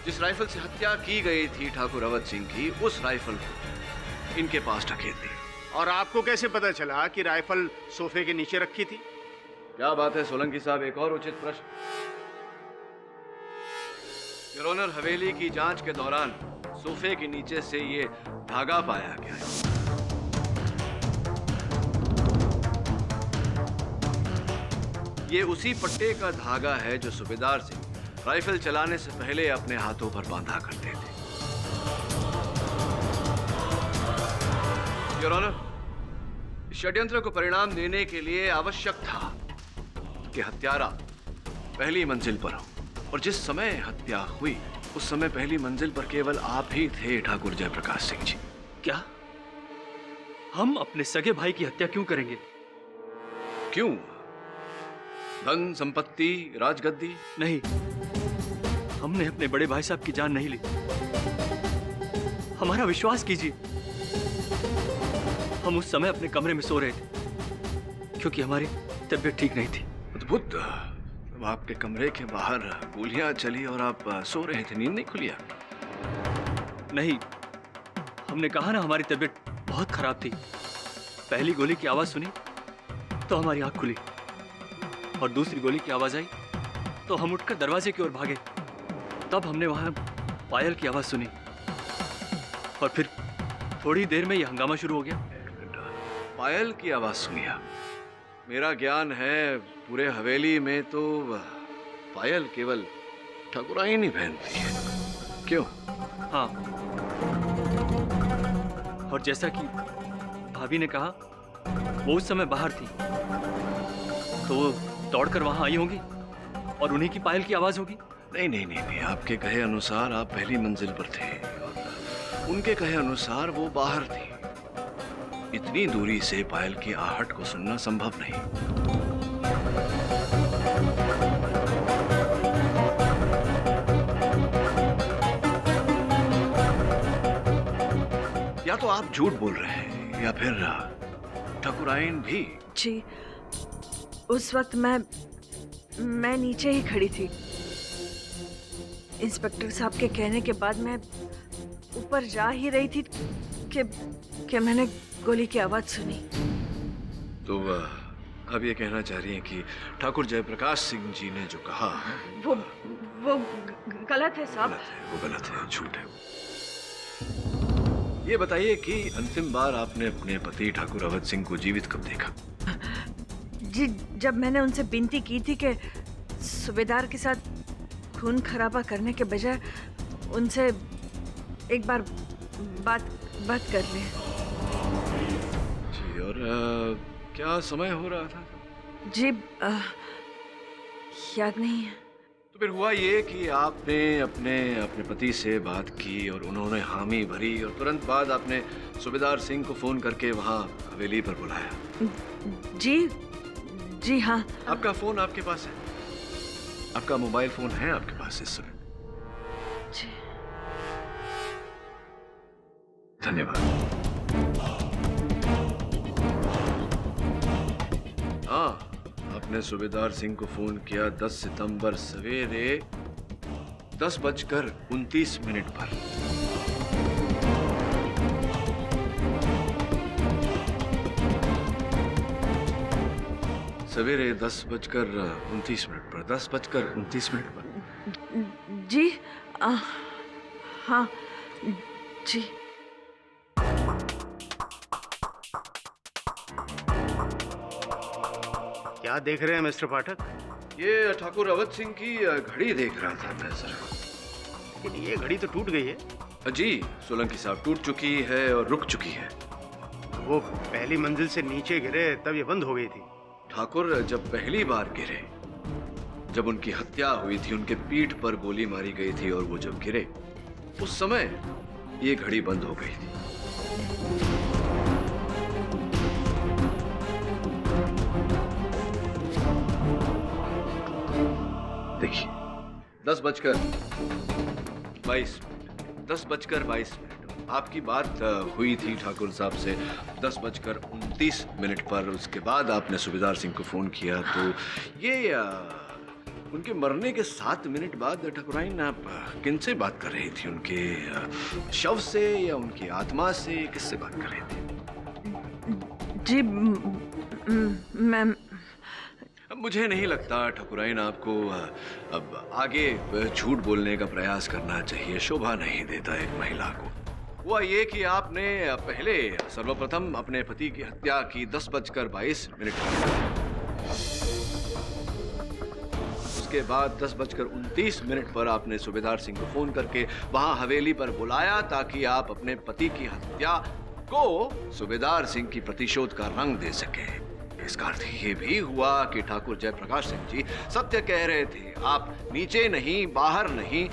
जिस राइफल से हत्या की गई थी ठाकुर अवध सिंह की, उस राइफल को इनके पास ढकेल दिया। और आपको कैसे पता चला कि राइफल सोफे के नीचे रखी थी? क्या बात है सोलंकी साहब, एक और उचित प्रश्न। योर ऑनर, हवेली की जांच के दौरान सोफे के नीचे से ये धागा पाया गया है। ये उसी पट्टे का धागा है जो सूबेदार सिंह राइफल चलाने से पहले अपने हाथों पर बांधा करते थे। योर ऑनर, षड्यंत्र को परिणाम देने के लिए आवश्यक था कि हत्यारा पहली मंजिल पर हो, और जिस समय हत्या हुई उस समय पहली मंजिल पर केवल आप ही थे ठाकुर जयप्रकाश सिंह जी। क्या हम अपने सगे भाई की हत्या क्यों करेंगे? क्यों? धन संपत्ति, राजगद्दी? नहीं, हमने अपने बड़े भाई साहब की जान नहीं ली। हमारा विश्वास कीजिए, हम उस समय अपने कमरे में सो रहे थे क्योंकि हमारी तबीयत ठीक नहीं थी। अद्भुत। आपके कमरे के बाहर गोलियां चली और आप सो रहे थे, नींद नहीं खुली आपकी? नहीं, हमने कहा ना हमारी तबीयत बहुत खराब थी। पहली गोली की आवाज सुनी तो हमारी आंख खुली, और दूसरी गोली की आवाज आई तो हम उठकर दरवाजे की ओर भागे। तब हमने वहां पायल की आवाज सुनी, और फिर थोड़ी देर में यह हंगामा शुरू हो गया। पायल की आवाज सुनी? मेरा ज्ञान है पूरे हवेली में तो पायल केवल ठाकुराइन ही पहनती है। क्यों? हाँ, और जैसा कि भाभी ने कहा, वो उस समय बाहर थी, तो वो दौड़कर वहां आई होंगी और उन्हीं की पायल की आवाज होगी। नहीं नहीं नहीं नहीं, आपके कहे अनुसार आप पहली मंजिल पर थे और उनके कहे अनुसार वो बाहर थी। इतनी दूरी से पायल की आहट को सुनना संभव नहीं। या तो आप झूठ बोल रहे हैं या फिर ठाकुराइन भी। जी, उस वक्त मैं नीचे ही खड़ी थी। इंस्पेक्टर साहब के कहने के बाद मैं ऊपर जा ही रही थी कि मैंने गोली की आवाज सुनी। तो अब ये कहना चाह रही हैं कि ठाकुर जयप्रकाश सिंह जी ने जो कहा वो गलत है साहब। वो गलत है, झूठ है। ये बताइए कि अंतिम बार आपने अपने पति ठाकुर अवध सिंह को जीवित कब देखा? जी, जब मैंने उनसे विनती की थी कि सूबेदार के साथ खून खराबा करने के बजाय उनसे एक बार बात कर ले। जी, और क्या समय हो रहा था? जी याद नहीं है। तो फिर हुआ ये कि आपने अपने पति से बात की और उन्होंने हामी भरी और तुरंत बाद आपने सूबेदार सिंह को फोन करके वहाँ हवेली पर बुलाया। जी हाँ। आपका फोन आपके पास है? आपका मोबाइल फोन है आपके पास इस समय? जी। धन्यवाद। हाँ, आपने सूबेदार सिंह को फोन किया 10 सितंबर सवेरे 10:29 पर। सवेरे 10:29 पर 10:29 पर। जी हाँ जी। क्या देख रहे हैं मिस्टर पाठक? ये ठाकुर अवध सिंह की घड़ी देख रहा था मैं सर। लेकिन ये घड़ी तो टूट गई है। जी, सोलंकी साहब, टूट चुकी है और रुक चुकी है। वो पहली मंजिल से नीचे गिरे तब ये बंद हो गई थी। ठाकुर जब पहली बार गिरे, जब उनकी हत्या हुई थी, उनके पीठ पर गोली मारी गई थी और वो जब गिरे उस समय ये घड़ी बंद हो गई थी। देखिए 10:22 आपकी बात हुई थी ठाकुर साहब से 10:29 पर। उसके बाद आपने सूबेदार सिंह को फोन किया तो ये उनके मरने के 7 मिनट बाद ठाकुराइन आप किनसे बात कर रही थी? उनके शव से या उनकी आत्मा से? किससे बात कर रही थी? जी मैम, मुझे नहीं लगता ठाकुराइन आपको अब आगे झूठ बोलने का प्रयास करना चाहिए, शोभा नहीं देता एक महिला को। हुआ ये कि आपने पहले सर्वप्रथम अपने पति की हत्या की 10:22 उसके बाद 10:29 पर आपने सूबेदार सिंह को फोन करके वहां हवेली पर बुलाया ताकि आप अपने पति की हत्या को सूबेदार सिंह की प्रतिशोध का रंग दे सके। इसका अर्थ ये भी हुआ कि ठाकुर जयप्रकाश सिंह जी सत्य कह रहे थे। आप नीचे नहीं, बाहर नहीं,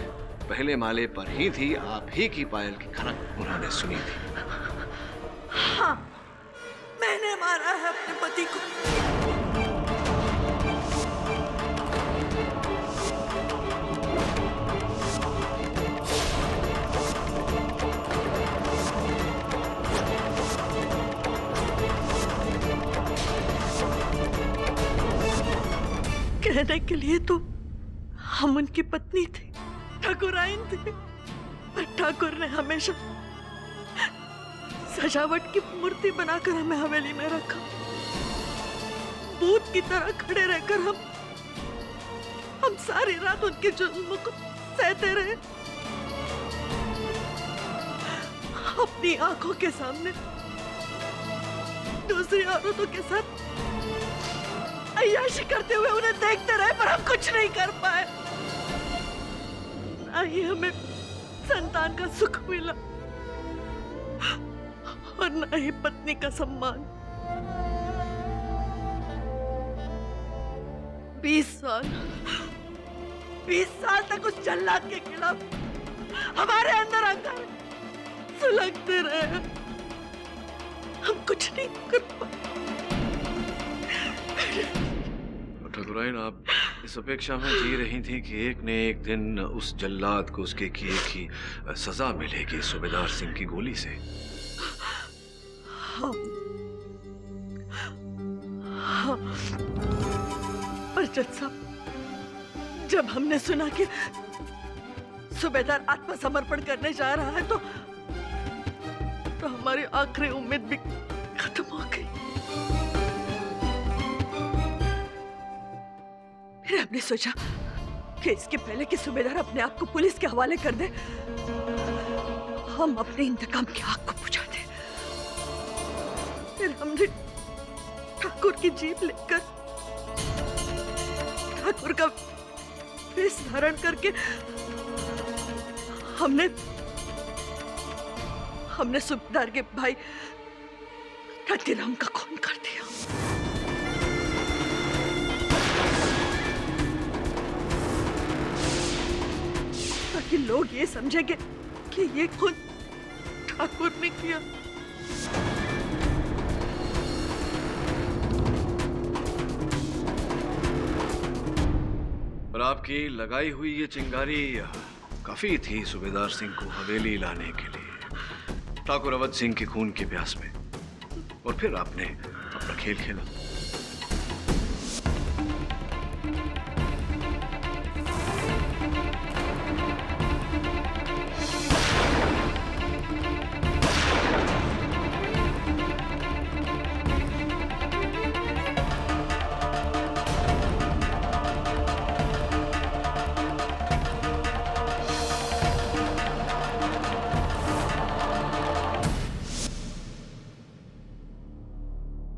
पहले माले पर ही थी। आप ही की पायल की खनक उन्होंने सुनी थी। हाँ, मैंने मारा है अपने पति को। कहने के लिए तो हम उनकी पत्नी थे, ठाकुराइन थे, पर ठाकुर ने हमेशा सजावट की मूर्ति बनाकर हमें हवेली में रखा। भूत की तरह खड़े रहकर हम सारी रात उनके जुल्म को सहते रहे। अपनी आंखों के सामने दूसरी औरतों के साथ अय्याशी करते हुए उन्हें देखते रहे, पर हम कुछ नहीं कर पाए। ना ही हमें संतान का सुख मिला और ना ही पत्नी का सम्मान। 20 साल तक उस जल्लाद के खिलाफ हमारे अंदर अंगारे सुलगते रहे। हम कुछ नहीं कर पाए। ठाकुराइन, आप इस अपेक्षा में जी रही थी कि एक न एक दिन उस जल्लाद को उसके किए की सजा मिलेगी सूबेदार सिंह की गोली से। हाँ, हाँ। पर जज साहब, जब हमने सुना कि सूबेदार आत्मसमर्पण करने जा रहा है तो हमारी आखिरी उम्मीद भी खत्म हो गई। फिर हमने सोचा कि इसके पहले कि सूबेदार अपने आप को पुलिस के हवाले कर दे, हम अपने इंतकाम की आग को बुझा दें। फिर हमने ठाकुर की जीप लेकर ठाकुर का वेश धारण करके हमने सूबेदार के भाई रतिराम का खून कर दिया। ताकि लोग ये समझेंगे कि ये खून ठाकुर ने किया। और आपकी लगाई हुई ये चिंगारी काफी थी सूबेदार सिंह को हवेली लाने के लिए, ठाकुर अवध सिंह के खून के प्यास में। और फिर आपने अपना खेल खेला।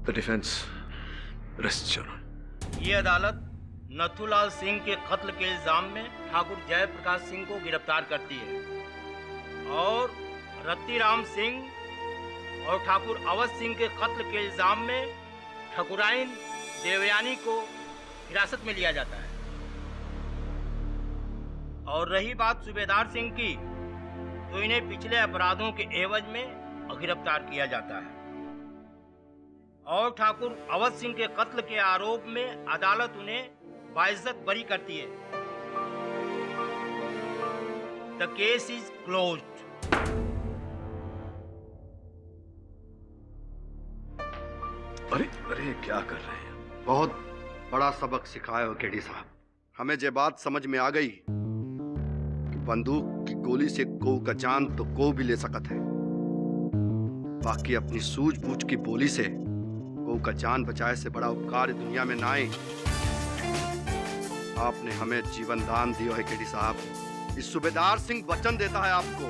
The defense rests your honor. ये अदालत नथुलाल सिंह के कत्ल के इल्जाम में ठाकुर जयप्रकाश सिंह को गिरफ्तार करती है और रतिराम सिंह और ठाकुर अवध सिंह के कत्ल के इल्जाम में ठाकुराइन देवयानी को हिरासत में लिया जाता है। और रही बात सूबेदार सिंह की, तो इन्हें पिछले अपराधों के एवज में गिरफ्तार किया जाता है और ठाकुर अवध सिंह के कत्ल के आरोप में अदालत उन्हें बाइज्जत बरी करती है। The case is closed. अरे अरे क्या कर रहे हैं? बहुत बड़ा सबक सिखाए हो केडी साहब। हमें ये बात समझ में आ गई कि बंदूक की गोली से को का जान तो को भी ले सकत है, बाकी अपनी सूझबूझ की बोली से को का जान बचाए से बड़ा उपकार दुनिया में ना आए। आपने हमें जीवन दान दिया है केडी साहब। इस सूबेदार सिंह वचन देता है आपको,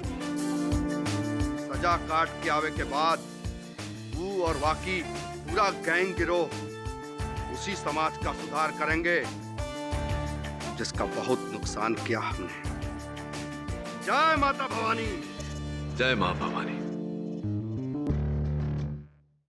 सजा काट के आवे के बाद वो और वाकी पूरा गैंग गिरोह उसी समाज का सुधार करेंगे जिसका बहुत नुकसान किया हमने। जय माता भवानी। जय मां भवानी।